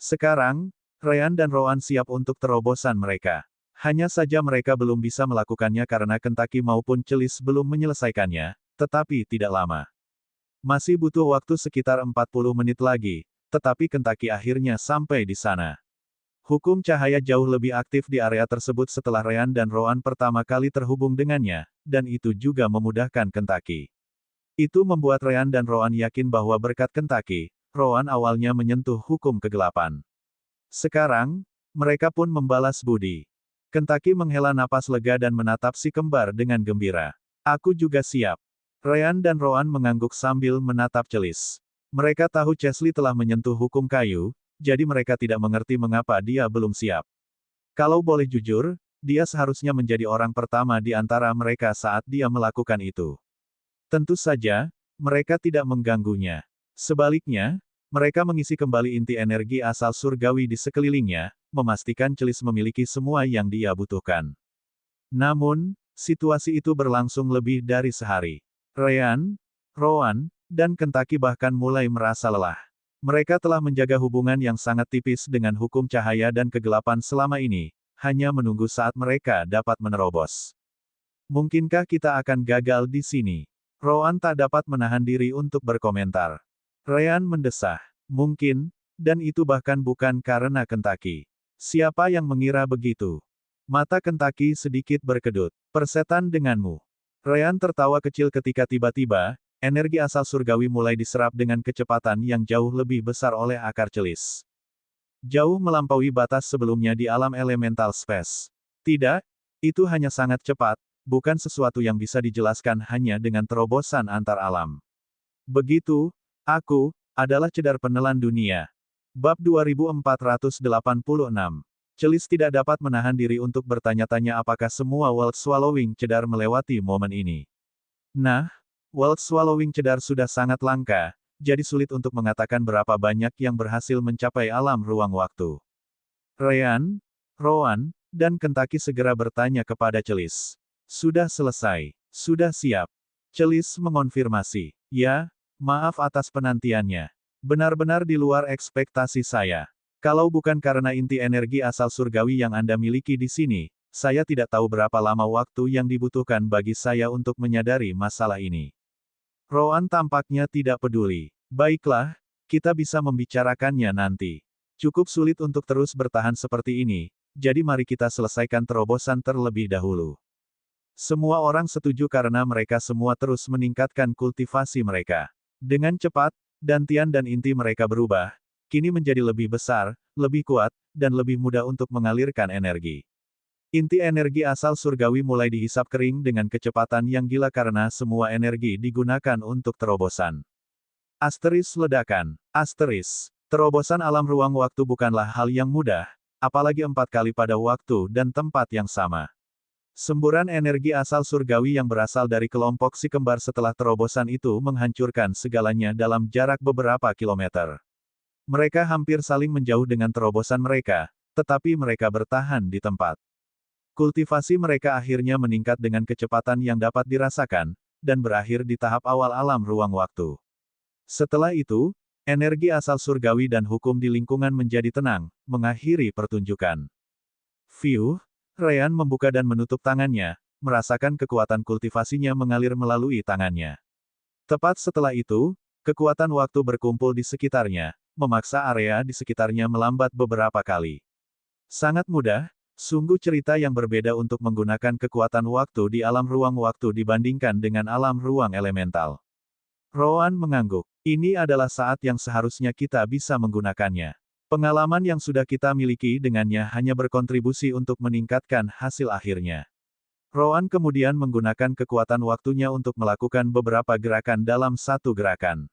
Speaker 1: Sekarang, Ryan dan Rowan siap untuk terobosan mereka. Hanya saja mereka belum bisa melakukannya karena Kentaki maupun Celis belum menyelesaikannya, tetapi tidak lama. Masih butuh waktu sekitar 40 menit lagi, tetapi Kentaki akhirnya sampai di sana. Hukum cahaya jauh lebih aktif di area tersebut setelah Ryan dan Rowan pertama kali terhubung dengannya, dan itu juga memudahkan Kentaki. Itu membuat Ryan dan Rowan yakin bahwa berkat Kentaki, Rowan awalnya menyentuh hukum kegelapan. Sekarang, mereka pun membalas budi. Kentaki menghela napas lega dan menatap si kembar dengan gembira. Aku juga siap. Ryan dan Rowan mengangguk sambil menatap Celis. Mereka tahu Chesley telah menyentuh hukum kayu, jadi mereka tidak mengerti mengapa dia belum siap. Kalau boleh jujur, dia seharusnya menjadi orang pertama di antara mereka saat dia melakukan itu. Tentu saja, mereka tidak mengganggunya. Sebaliknya, mereka mengisi kembali inti energi asal surgawi di sekelilingnya, memastikan Celis memiliki semua yang dia butuhkan. Namun, situasi itu berlangsung lebih dari sehari. Ryan, Rowan, dan Kentaki bahkan mulai merasa lelah. Mereka telah menjaga hubungan yang sangat tipis dengan hukum cahaya dan kegelapan selama ini, hanya menunggu saat mereka dapat menerobos. Mungkinkah kita akan gagal di sini? Rowan tak dapat menahan diri untuk berkomentar. Ryan mendesah. Mungkin, dan itu bahkan bukan karena Kentaki. Siapa yang mengira begitu? Mata Kentaki sedikit berkedut. Persetan denganmu. Ryan tertawa kecil ketika tiba-tiba, energi asal surgawi mulai diserap dengan kecepatan yang jauh lebih besar oleh akar Celis. Jauh melampaui batas sebelumnya di alam elemental space. Tidak, itu hanya sangat cepat, bukan sesuatu yang bisa dijelaskan hanya dengan terobosan antar alam. Begitu, aku, adalah cedar penelan dunia. Bab 2486. Celis tidak dapat menahan diri untuk bertanya-tanya apakah semua World Swallowing Cedar melewati momen ini. Nah, World Swallowing Cedar sudah sangat langka, jadi sulit untuk mengatakan berapa banyak yang berhasil mencapai alam ruang waktu. Ryan, Rowan, dan Kentaki segera bertanya kepada Celis. Sudah selesai. Sudah siap. Celis mengonfirmasi. Ya, Maaf atas penantiannya. Benar-benar di luar ekspektasi saya. Kalau bukan karena inti energi asal surgawi yang Anda miliki di sini, saya tidak tahu berapa lama waktu yang dibutuhkan bagi saya untuk menyadari masalah ini. Roan tampaknya tidak peduli. Baiklah, kita bisa membicarakannya nanti. Cukup sulit untuk terus bertahan seperti ini, jadi mari kita selesaikan terobosan terlebih dahulu. Semua orang setuju karena mereka semua terus meningkatkan kultivasi mereka. Dengan cepat, dantian dan inti mereka berubah, kini menjadi lebih besar, lebih kuat, dan lebih mudah untuk mengalirkan energi. Inti energi asal surgawi mulai dihisap kering dengan kecepatan yang gila karena semua energi digunakan untuk terobosan. Asteris ledakan. Asteris. Terobosan alam ruang waktu bukanlah hal yang mudah, apalagi 4 kali pada waktu dan tempat yang sama. Semburan energi asal surgawi yang berasal dari kelompok si kembar setelah terobosan itu menghancurkan segalanya dalam jarak beberapa kilometer. Mereka hampir saling menjauh dengan terobosan mereka, tetapi mereka bertahan di tempat. Kultivasi mereka akhirnya meningkat dengan kecepatan yang dapat dirasakan, dan berakhir di tahap awal alam ruang waktu. Setelah itu, energi asal surgawi dan hukum di lingkungan menjadi tenang, mengakhiri pertunjukan. Fiuh, Ryan membuka dan menutup tangannya, merasakan kekuatan kultivasinya mengalir melalui tangannya. Tepat setelah itu, kekuatan waktu berkumpul di sekitarnya, memaksa area di sekitarnya melambat beberapa kali. Sangat mudah, sungguh cerita yang berbeda untuk menggunakan kekuatan waktu di alam ruang waktu dibandingkan dengan alam ruang elemental. Roan mengangguk. Ini adalah saat yang seharusnya kita bisa menggunakannya. Pengalaman yang sudah kita miliki dengannya hanya berkontribusi untuk meningkatkan hasil akhirnya. Roan kemudian menggunakan kekuatan waktunya untuk melakukan beberapa gerakan dalam satu gerakan.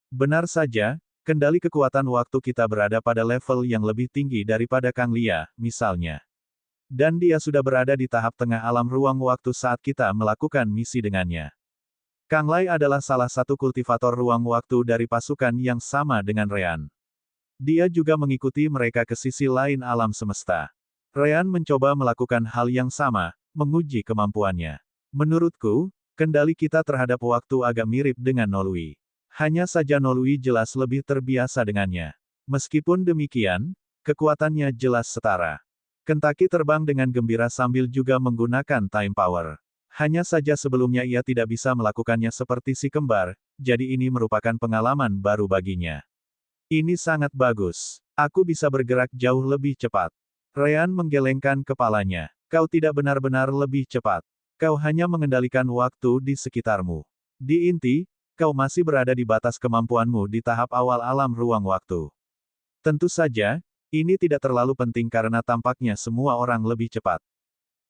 Speaker 1: Benar saja, kendali kekuatan waktu kita berada pada level yang lebih tinggi daripada Kang Lia, misalnya. Dan dia sudah berada di tahap tengah alam ruang waktu saat kita melakukan misi dengannya. Kang Lai adalah salah satu kultivator ruang waktu dari pasukan yang sama dengan Ryan. Dia juga mengikuti mereka ke sisi lain alam semesta. Ryan mencoba melakukan hal yang sama, menguji kemampuannya. Menurutku, kendali kita terhadap waktu agak mirip dengan Nolui. Hanya saja Nolui jelas lebih terbiasa dengannya. Meskipun demikian, kekuatannya jelas setara. Kentaki terbang dengan gembira sambil juga menggunakan time power. Hanya saja sebelumnya ia tidak bisa melakukannya seperti si kembar, jadi ini merupakan pengalaman baru baginya. Ini sangat bagus. Aku bisa bergerak jauh lebih cepat. Ryan menggelengkan kepalanya. Kau tidak benar-benar lebih cepat. Kau hanya mengendalikan waktu di sekitarmu. Di inti, kau masih berada di batas kemampuanmu di tahap awal alam ruang waktu. Tentu saja, ini tidak terlalu penting karena tampaknya semua orang lebih cepat.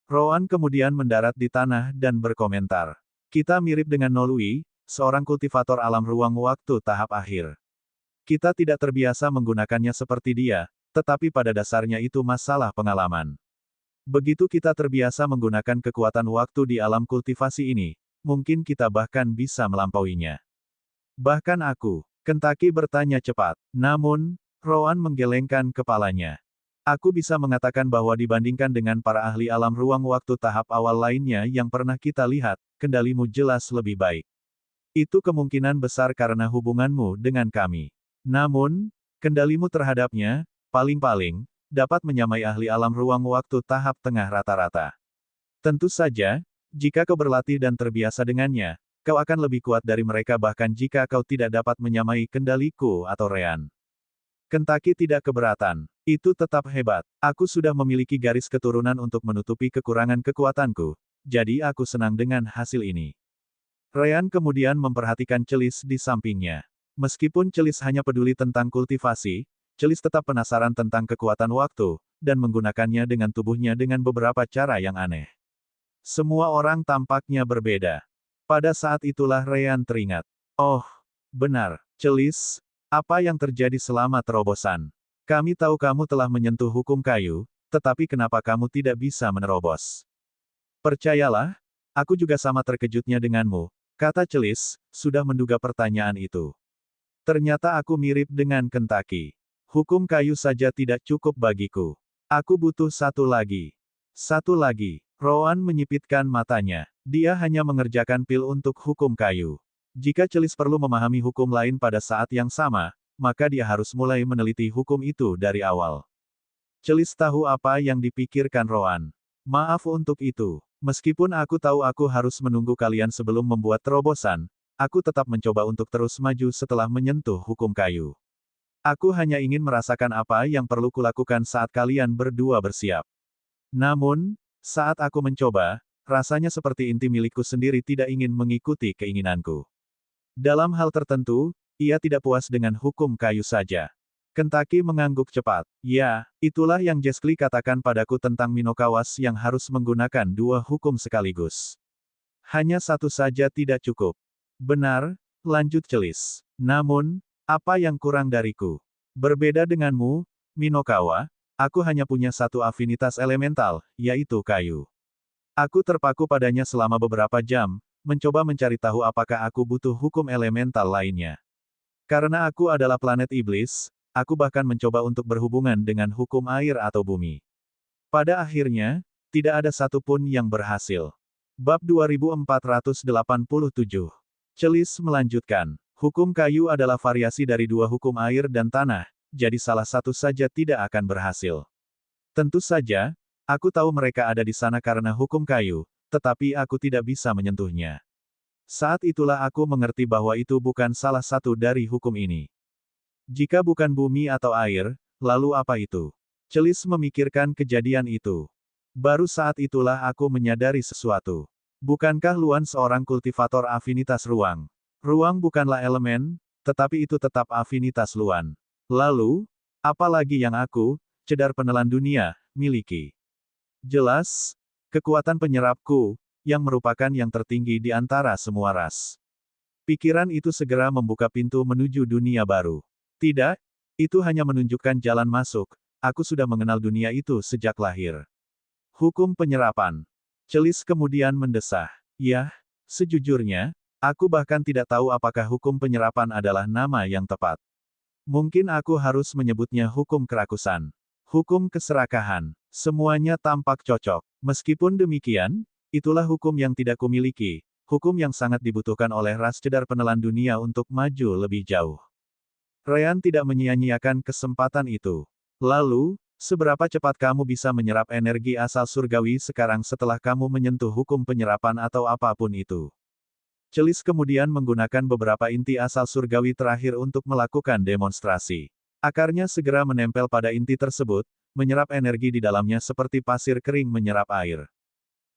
Speaker 1: Roan kemudian mendarat di tanah dan berkomentar. Kita mirip dengan Nolui, seorang kultivator alam ruang waktu tahap akhir. Kita tidak terbiasa menggunakannya seperti dia, tetapi pada dasarnya itu masalah pengalaman. Begitu kita terbiasa menggunakan kekuatan waktu di alam kultivasi ini, mungkin kita bahkan bisa melampauinya. Bahkan aku, Kentaki bertanya cepat. Namun, Roan menggelengkan kepalanya. Aku bisa mengatakan bahwa dibandingkan dengan para ahli alam ruang waktu tahap awal lainnya yang pernah kita lihat, kendalimu jelas lebih baik. Itu kemungkinan besar karena hubunganmu dengan kami. Namun, kendalimu terhadapnya, paling-paling, dapat menyamai ahli alam ruang waktu tahap tengah rata-rata. Tentu saja, jika kau berlatih dan terbiasa dengannya, kau akan lebih kuat dari mereka bahkan jika kau tidak dapat menyamai kendaliku atau Ryan. Kentaki tidak keberatan. Itu tetap hebat. Aku sudah memiliki garis keturunan untuk menutupi kekurangan kekuatanku, jadi aku senang dengan hasil ini. Ryan kemudian memperhatikan Celis di sampingnya. Meskipun Celis hanya peduli tentang kultivasi, Celis tetap penasaran tentang kekuatan waktu, dan menggunakannya dengan tubuhnya dengan beberapa cara yang aneh. Semua orang tampaknya berbeda. Pada saat itulah Ryan teringat. Oh, benar, Celis, apa yang terjadi selama terobosan? Kami tahu kamu telah menyentuh hukum kayu, tetapi kenapa kamu tidak bisa menerobos? Percayalah, aku juga sama terkejutnya denganmu, kata Celis, sudah menduga pertanyaan itu. Ternyata aku mirip dengan Kentaki. Hukum kayu saja tidak cukup bagiku. Aku butuh satu lagi. Satu lagi. Roan menyipitkan matanya. Dia hanya mengerjakan pil untuk hukum kayu. Jika Celis perlu memahami hukum lain pada saat yang sama, maka dia harus mulai meneliti hukum itu dari awal. Celis tahu apa yang dipikirkan Roan. Maaf untuk itu. Meskipun aku tahu aku harus menunggu kalian sebelum membuat terobosan, aku tetap mencoba untuk terus maju setelah menyentuh hukum kayu. Aku hanya ingin merasakan apa yang perlu kulakukan saat kalian berdua bersiap. Namun, saat aku mencoba, rasanya seperti inti milikku sendiri tidak ingin mengikuti keinginanku. Dalam hal tertentu, ia tidak puas dengan hukum kayu saja. Kentucky mengangguk cepat. Ya, itulah yang Jescli katakan padaku tentang Minokawas yang harus menggunakan dua hukum sekaligus. Hanya satu saja tidak cukup. Benar, lanjut Celis. Namun, apa yang kurang dariku? Berbeda denganmu, Minokawa, aku hanya punya satu afinitas elemental, yaitu kayu. Aku terpaku padanya selama beberapa jam, mencoba mencari tahu apakah aku butuh hukum elemental lainnya. Karena aku adalah planet iblis, aku bahkan mencoba untuk berhubungan dengan hukum air atau bumi. Pada akhirnya, tidak ada satupun yang berhasil. Bab 2487. Celis melanjutkan. Hukum kayu adalah variasi dari dua hukum air dan tanah, jadi salah satu saja tidak akan berhasil. Tentu saja, aku tahu mereka ada di sana karena hukum kayu, tetapi aku tidak bisa menyentuhnya. Saat itulah aku mengerti bahwa itu bukan salah satu dari hukum ini. Jika bukan bumi atau air, lalu apa itu? Celis memikirkan kejadian itu. Baru saat itulah aku menyadari sesuatu. Bukankah Luan seorang kultivator afinitas ruang? Ruang bukanlah elemen, tetapi itu tetap afinitas Luan. Lalu, apa lagi yang aku, cedar penelan dunia, miliki? Jelas, kekuatan penyerapku, yang merupakan yang tertinggi di antara semua ras. Pikiran itu segera membuka pintu menuju dunia baru. Tidak, itu hanya menunjukkan jalan masuk, aku sudah mengenal dunia itu sejak lahir. Hukum penyerapan. Celis kemudian mendesah. Ya, sejujurnya, aku bahkan tidak tahu apakah hukum penyerapan adalah nama yang tepat. Mungkin aku harus menyebutnya hukum kerakusan. Hukum keserakahan. Semuanya tampak cocok. Meskipun demikian, itulah hukum yang tidak kumiliki, hukum yang sangat dibutuhkan oleh ras cedar penelan dunia untuk maju lebih jauh. Ryan tidak menyia-nyiakan kesempatan itu. Lalu, seberapa cepat kamu bisa menyerap energi asal surgawi sekarang setelah kamu menyentuh hukum penyerapan atau apapun itu? Celis kemudian menggunakan beberapa inti asal surgawi terakhir untuk melakukan demonstrasi. Akarnya segera menempel pada inti tersebut, menyerap energi di dalamnya seperti pasir kering menyerap air.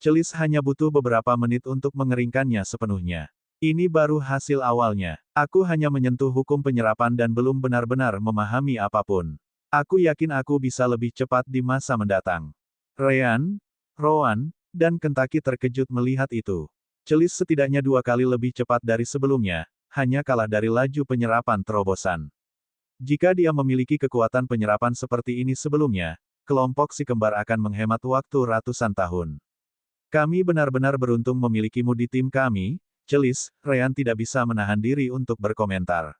Speaker 1: Celis hanya butuh beberapa menit untuk mengeringkannya sepenuhnya. Ini baru hasil awalnya. Aku hanya menyentuh hukum penyerapan dan belum benar-benar memahami apapun. Aku yakin aku bisa lebih cepat di masa mendatang. Ryan, Rowan, dan Kentucky terkejut melihat itu. Celis setidaknya 2 kali lebih cepat dari sebelumnya, hanya kalah dari laju penyerapan terobosan. Jika dia memiliki kekuatan penyerapan seperti ini sebelumnya, kelompok si kembar akan menghemat waktu ratusan tahun. Kami benar-benar beruntung memilikimu di tim kami, Celis. Ryan tidak bisa menahan diri untuk berkomentar.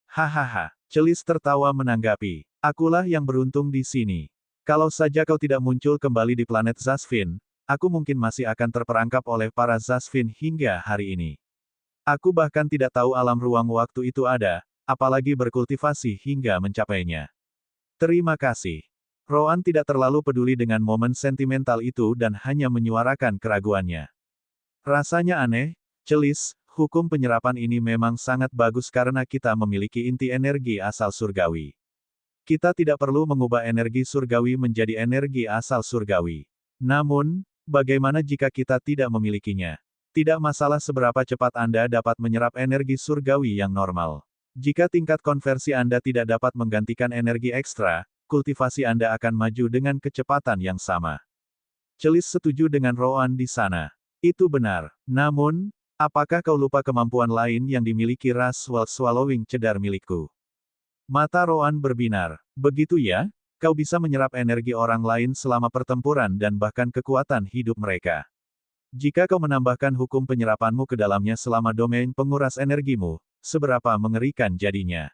Speaker 1: Hahaha, Celis tertawa menanggapi. Akulah yang beruntung di sini. Kalau saja kau tidak muncul kembali di planet Zasfin, aku mungkin masih akan terperangkap oleh para Zasfin hingga hari ini. Aku bahkan tidak tahu alam ruang waktu itu ada, apalagi berkultivasi hingga mencapainya. Terima kasih. Rowan tidak terlalu peduli dengan momen sentimental itu dan hanya menyuarakan keraguannya. Rasanya aneh, Celis, hukum penyerapan ini memang sangat bagus karena kita memiliki inti energi asal surgawi. Kita tidak perlu mengubah energi surgawi menjadi energi asal surgawi. Namun, bagaimana jika kita tidak memilikinya? Tidak masalah seberapa cepat Anda dapat menyerap energi surgawi yang normal. Jika tingkat konversi Anda tidak dapat menggantikan energi ekstra, kultivasi Anda akan maju dengan kecepatan yang sama. Celis setuju dengan Rowan di sana. Itu benar. Namun, apakah kau lupa kemampuan lain yang dimiliki ras World Swallowing cedar milikku? Mata Rowan berbinar. Begitu ya? Kau bisa menyerap energi orang lain selama pertempuran dan bahkan kekuatan hidup mereka. Jika kau menambahkan hukum penyerapanmu ke dalamnya selama domain penguras energimu, seberapa mengerikan jadinya?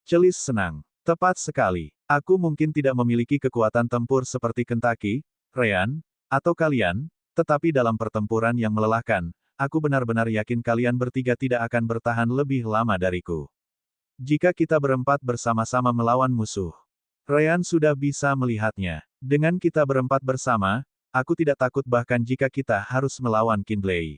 Speaker 1: Celis senang. Tepat sekali. Aku mungkin tidak memiliki kekuatan tempur seperti Kentucky, Ryan, atau kalian, tetapi dalam pertempuran yang melelahkan, aku benar-benar yakin kalian bertiga tidak akan bertahan lebih lama dariku. Jika kita berempat bersama-sama melawan musuh. Ryan sudah bisa melihatnya. Dengan kita berempat bersama, aku tidak takut bahkan jika kita harus melawan Qinblei.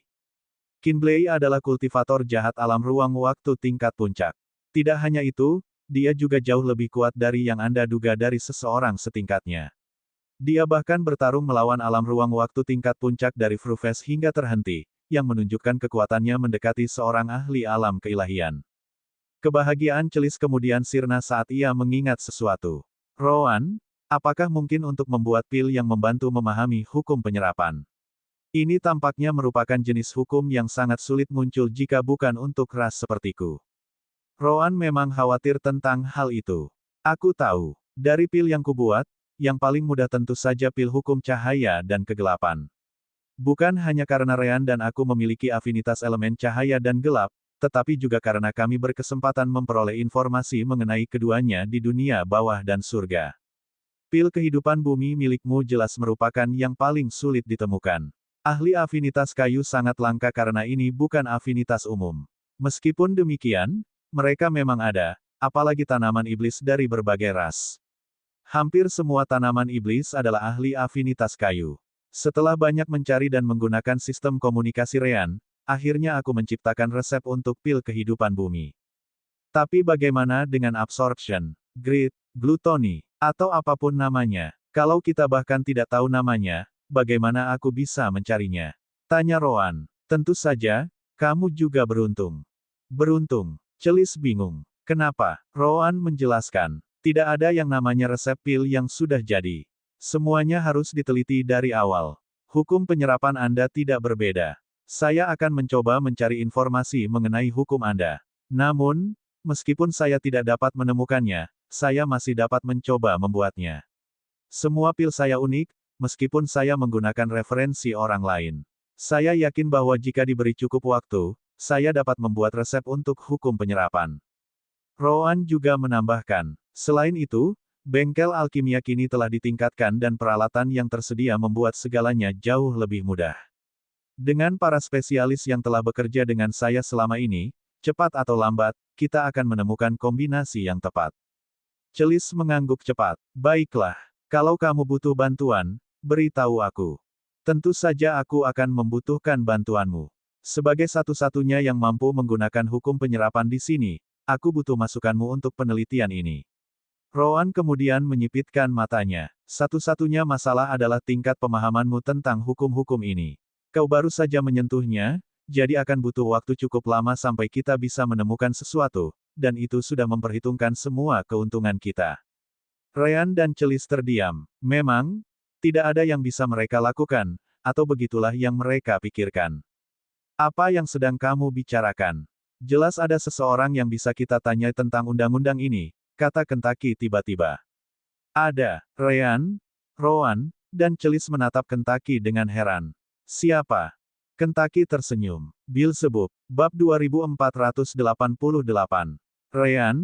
Speaker 1: Qinblei adalah kultivator jahat alam ruang waktu tingkat puncak. Tidak hanya itu, dia juga jauh lebih kuat dari yang Anda duga dari seseorang setingkatnya. Dia bahkan bertarung melawan alam ruang waktu tingkat puncak dari Fruves hingga terhenti, yang menunjukkan kekuatannya mendekati seorang ahli alam keilahian. Kebahagiaan Celis kemudian sirna saat ia mengingat sesuatu. Rowan, apakah mungkin untuk membuat pil yang membantu memahami hukum penyerapan? Ini tampaknya merupakan jenis hukum yang sangat sulit muncul jika bukan untuk ras sepertiku. Rowan memang khawatir tentang hal itu. Aku tahu, dari pil yang kubuat, yang paling mudah tentu saja pil hukum cahaya dan kegelapan. Bukan hanya karena Ryan dan aku memiliki afinitas elemen cahaya dan gelap, tetapi juga karena kami berkesempatan memperoleh informasi mengenai keduanya di dunia bawah dan surga. Pil kehidupan bumi milikmu jelas merupakan yang paling sulit ditemukan. Ahli afinitas kayu sangat langka karena ini bukan afinitas umum. Meskipun demikian, mereka memang ada, apalagi tanaman iblis dari berbagai ras. Hampir semua tanaman iblis adalah ahli afinitas kayu. Setelah banyak mencari dan menggunakan sistem komunikasi Ryan, akhirnya aku menciptakan resep untuk pil kehidupan bumi. Tapi bagaimana dengan absorption, greed, gluttony, atau apapun namanya? Kalau kita bahkan tidak tahu namanya, bagaimana aku bisa mencarinya? Tanya Rowan. Tentu saja, kamu juga beruntung. Beruntung. Celis bingung. Kenapa? Rowan menjelaskan. Tidak ada yang namanya resep pil yang sudah jadi. Semuanya harus diteliti dari awal. Hukum penyerapan Anda tidak berbeda. Saya akan mencoba mencari informasi mengenai hukum Anda. Namun, meskipun saya tidak dapat menemukannya, saya masih dapat mencoba membuatnya. Semua pil saya unik, meskipun saya menggunakan referensi orang lain. Saya yakin bahwa jika diberi cukup waktu, saya dapat membuat resep untuk hukum penyerapan. Rowan juga menambahkan, selain itu, bengkel alkimia kini telah ditingkatkan dan peralatan yang tersedia membuat segalanya jauh lebih mudah. Dengan para spesialis yang telah bekerja dengan saya selama ini, cepat atau lambat, kita akan menemukan kombinasi yang tepat. Celis mengangguk cepat. Baiklah, kalau kamu butuh bantuan, beritahu aku. Tentu saja aku akan membutuhkan bantuanmu. Sebagai satu-satunya yang mampu menggunakan hukum penyerapan di sini, aku butuh masukanmu untuk penelitian ini. Rowan kemudian menyipitkan matanya. Satu-satunya masalah adalah tingkat pemahamanmu tentang hukum-hukum ini. Kau baru saja menyentuhnya, jadi akan butuh waktu cukup lama sampai kita bisa menemukan sesuatu, dan itu sudah memperhitungkan semua keuntungan kita. Ryan dan Celis terdiam. Memang, tidak ada yang bisa mereka lakukan, atau begitulah yang mereka pikirkan. Apa yang sedang kamu bicarakan? Jelas ada seseorang yang bisa kita tanya tentang undang-undang ini, kata Kentaki tiba-tiba. Ada. Ryan, Rowan, dan Celis menatap Kentaki dengan heran. Siapa? Kentaki tersenyum. Beelzebub, bab 2488. Ryan,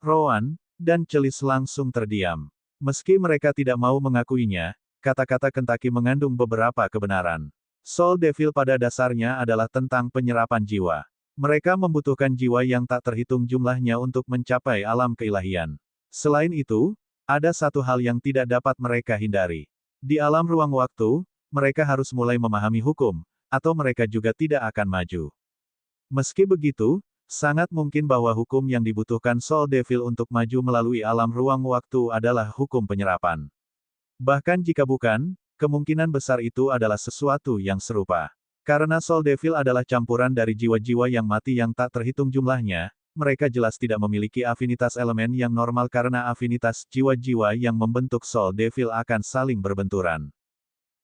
Speaker 1: Rowan, dan Celis langsung terdiam. Meski mereka tidak mau mengakuinya, kata-kata Kentaki mengandung beberapa kebenaran. Soul Devil pada dasarnya adalah tentang penyerapan jiwa. Mereka membutuhkan jiwa yang tak terhitung jumlahnya untuk mencapai alam keilahian. Selain itu, ada satu hal yang tidak dapat mereka hindari. Di alam ruang waktu, mereka harus mulai memahami hukum, atau mereka juga tidak akan maju. Meski begitu, sangat mungkin bahwa hukum yang dibutuhkan Soul Devil untuk maju melalui alam ruang waktu adalah hukum penyerapan. Bahkan jika bukan, kemungkinan besar itu adalah sesuatu yang serupa. Karena Soul Devil adalah campuran dari jiwa-jiwa yang mati yang tak terhitung jumlahnya, mereka jelas tidak memiliki afinitas elemen yang normal karena afinitas jiwa-jiwa yang membentuk Soul Devil akan saling berbenturan.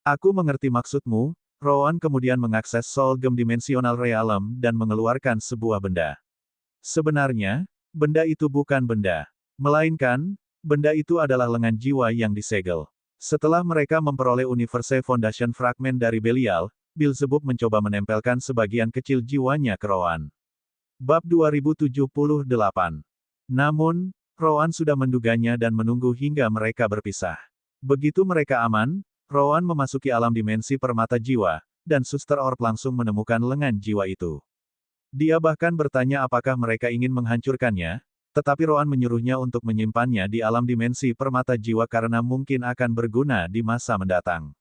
Speaker 1: Aku mengerti maksudmu. Rowan kemudian mengakses Soul Gem Dimensional Realm dan mengeluarkan sebuah benda. Sebenarnya, benda itu bukan benda. Melainkan, benda itu adalah lengan jiwa yang disegel. Setelah mereka memperoleh Universe Foundation fragmen dari Belial, Beelzebub mencoba menempelkan sebagian kecil jiwanya ke Rowan. Bab 2078. Namun, Rowan sudah menduganya dan menunggu hingga mereka berpisah. Begitu mereka aman, Rowan memasuki alam dimensi permata jiwa, dan Suster Orb langsung menemukan lengan jiwa itu. Dia bahkan bertanya apakah mereka ingin menghancurkannya, tetapi Roan menyuruhnya untuk menyimpannya di alam dimensi permata jiwa karena mungkin akan berguna di masa mendatang.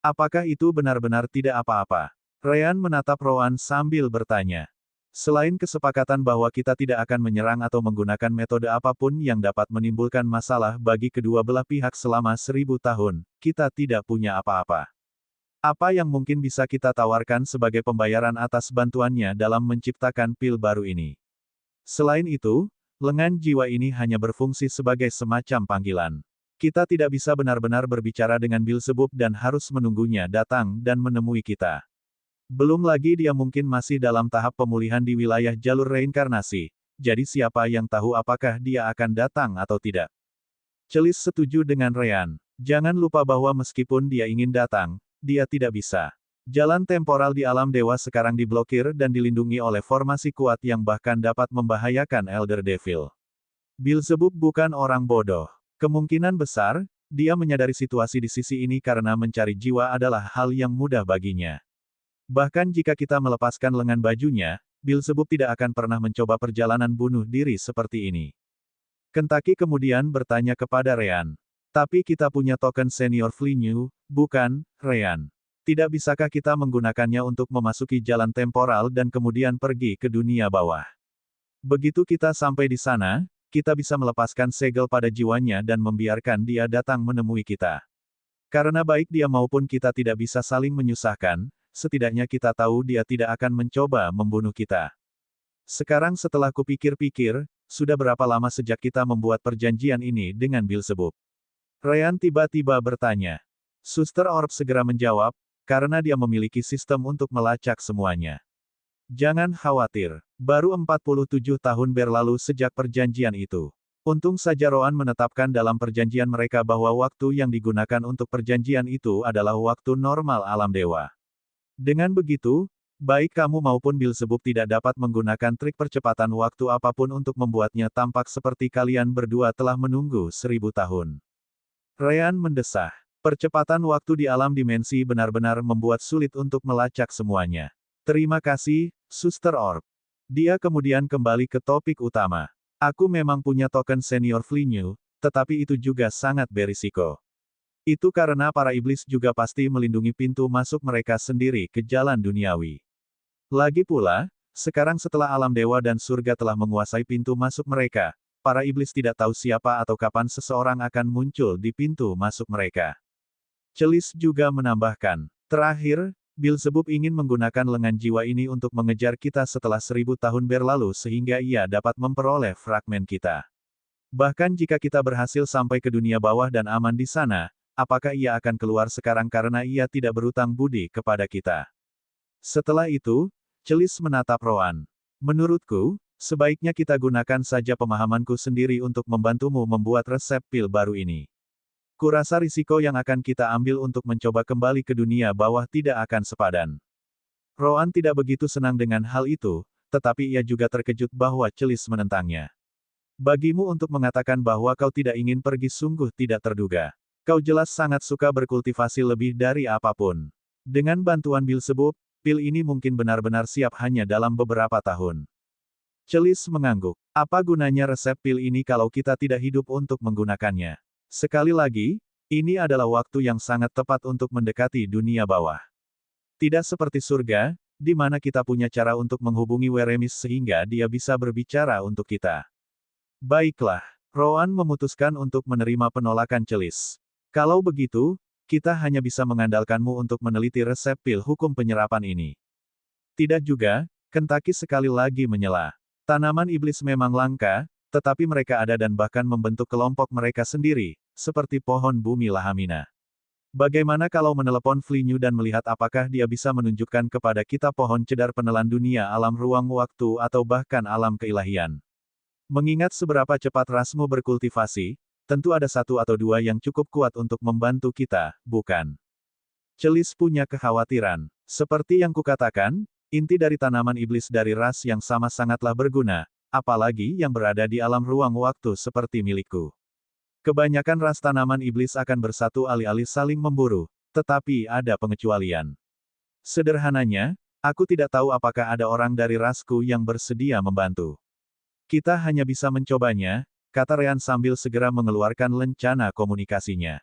Speaker 1: Apakah itu benar-benar tidak apa-apa? Ryan menatap Roan sambil bertanya. Selain kesepakatan bahwa kita tidak akan menyerang atau menggunakan metode apapun yang dapat menimbulkan masalah bagi kedua belah pihak selama 1000 tahun, kita tidak punya apa-apa. Apa yang mungkin bisa kita tawarkan sebagai pembayaran atas bantuannya dalam menciptakan pil baru ini? Selain itu, lengan jiwa ini hanya berfungsi sebagai semacam panggilan. Kita tidak bisa benar-benar berbicara dengan Beelzebub dan harus menunggunya datang dan menemui kita. Belum lagi dia mungkin masih dalam tahap pemulihan di wilayah jalur reinkarnasi, jadi siapa yang tahu apakah dia akan datang atau tidak. Celis setuju dengan Ryan. Jangan lupa bahwa meskipun dia ingin datang, dia tidak bisa. Jalan temporal di alam dewa sekarang diblokir dan dilindungi oleh formasi kuat yang bahkan dapat membahayakan Elder Devil. Beelzebub bukan orang bodoh. Kemungkinan besar, dia menyadari situasi di sisi ini karena mencari jiwa adalah hal yang mudah baginya. Bahkan jika kita melepaskan lengan bajunya, Beelzebub tidak akan pernah mencoba perjalanan bunuh diri seperti ini. Kentucky kemudian bertanya kepada Ryan. Tapi kita punya token senior Flinyu, bukan, Ryan? Tidak bisakah kita menggunakannya untuk memasuki jalan temporal dan kemudian pergi ke dunia bawah? Begitu kita sampai di sana, kita bisa melepaskan segel pada jiwanya dan membiarkan dia datang menemui kita. Karena baik dia maupun kita tidak bisa saling menyusahkan, setidaknya kita tahu dia tidak akan mencoba membunuh kita. Sekarang setelah kupikir-pikir, sudah berapa lama sejak kita membuat perjanjian ini dengan Beelzebub? Ryan tiba-tiba bertanya. Suster Orb segera menjawab, karena dia memiliki sistem untuk melacak semuanya. Jangan khawatir, baru 47 tahun berlalu sejak perjanjian itu. Untung saja Roan menetapkan dalam perjanjian mereka bahwa waktu yang digunakan untuk perjanjian itu adalah waktu normal alam dewa. Dengan begitu, baik kamu maupun Beelzebub tidak dapat menggunakan trik percepatan waktu apapun untuk membuatnya tampak seperti kalian berdua telah menunggu 1000 tahun. Ryan mendesah. Percepatan waktu di alam dimensi benar-benar membuat sulit untuk melacak semuanya. Terima kasih, Suster Orb. Dia kemudian kembali ke topik utama. Aku memang punya token senior Flinyu, tetapi itu juga sangat berisiko. Itu karena para iblis juga pasti melindungi pintu masuk mereka sendiri ke jalan duniawi. Lagi pula, sekarang setelah alam dewa dan surga telah menguasai pintu masuk mereka, para iblis tidak tahu siapa atau kapan seseorang akan muncul di pintu masuk mereka. Celis juga menambahkan, terakhir, Beelzebub ingin menggunakan lengan jiwa ini untuk mengejar kita setelah 1000 tahun berlalu sehingga ia dapat memperoleh fragmen kita. Bahkan jika kita berhasil sampai ke dunia bawah dan aman di sana, apakah ia akan keluar sekarang karena ia tidak berutang budi kepada kita? Setelah itu, Celis menatap Roan. Menurutku, sebaiknya kita gunakan saja pemahamanku sendiri untuk membantumu membuat resep pil baru ini. Kurasa risiko yang akan kita ambil untuk mencoba kembali ke dunia bawah tidak akan sepadan. Roan tidak begitu senang dengan hal itu, tetapi ia juga terkejut bahwa Celis menentangnya. Bagimu untuk mengatakan bahwa kau tidak ingin pergi sungguh tidak terduga. Kau jelas sangat suka berkultivasi lebih dari apapun. Dengan bantuan Beelzebub, pil ini mungkin benar-benar siap hanya dalam beberapa tahun. Celis mengangguk. Apa gunanya resep pil ini kalau kita tidak hidup untuk menggunakannya? Sekali lagi, ini adalah waktu yang sangat tepat untuk mendekati dunia bawah. Tidak seperti surga, di mana kita punya cara untuk menghubungi Weremis sehingga dia bisa berbicara untuk kita. Baiklah, Roan memutuskan untuk menerima penolakan Celis. Kalau begitu, kita hanya bisa mengandalkanmu untuk meneliti resep pil hukum penyerapan ini. Tidak juga, Kentucky sekali lagi menyela. Tanaman iblis memang langka, tetapi mereka ada dan bahkan membentuk kelompok mereka sendiri, seperti pohon bumi Lahamina. Bagaimana kalau menelepon Flinyu dan melihat apakah dia bisa menunjukkan kepada kita pohon cedar penelan dunia alam ruang waktu atau bahkan alam keilahian? Mengingat seberapa cepat rasmu berkultivasi, tentu ada satu atau dua yang cukup kuat untuk membantu kita, bukan? Celis punya kekhawatiran. Seperti yang kukatakan, inti dari tanaman iblis dari ras yang sama sangatlah berguna, apalagi yang berada di alam ruang waktu seperti milikku. Kebanyakan ras tanaman iblis akan bersatu alih-alih saling memburu, tetapi ada pengecualian. Sederhananya, aku tidak tahu apakah ada orang dari rasku yang bersedia membantu. Kita hanya bisa mencobanya, kata Ryan sambil segera mengeluarkan lencana komunikasinya.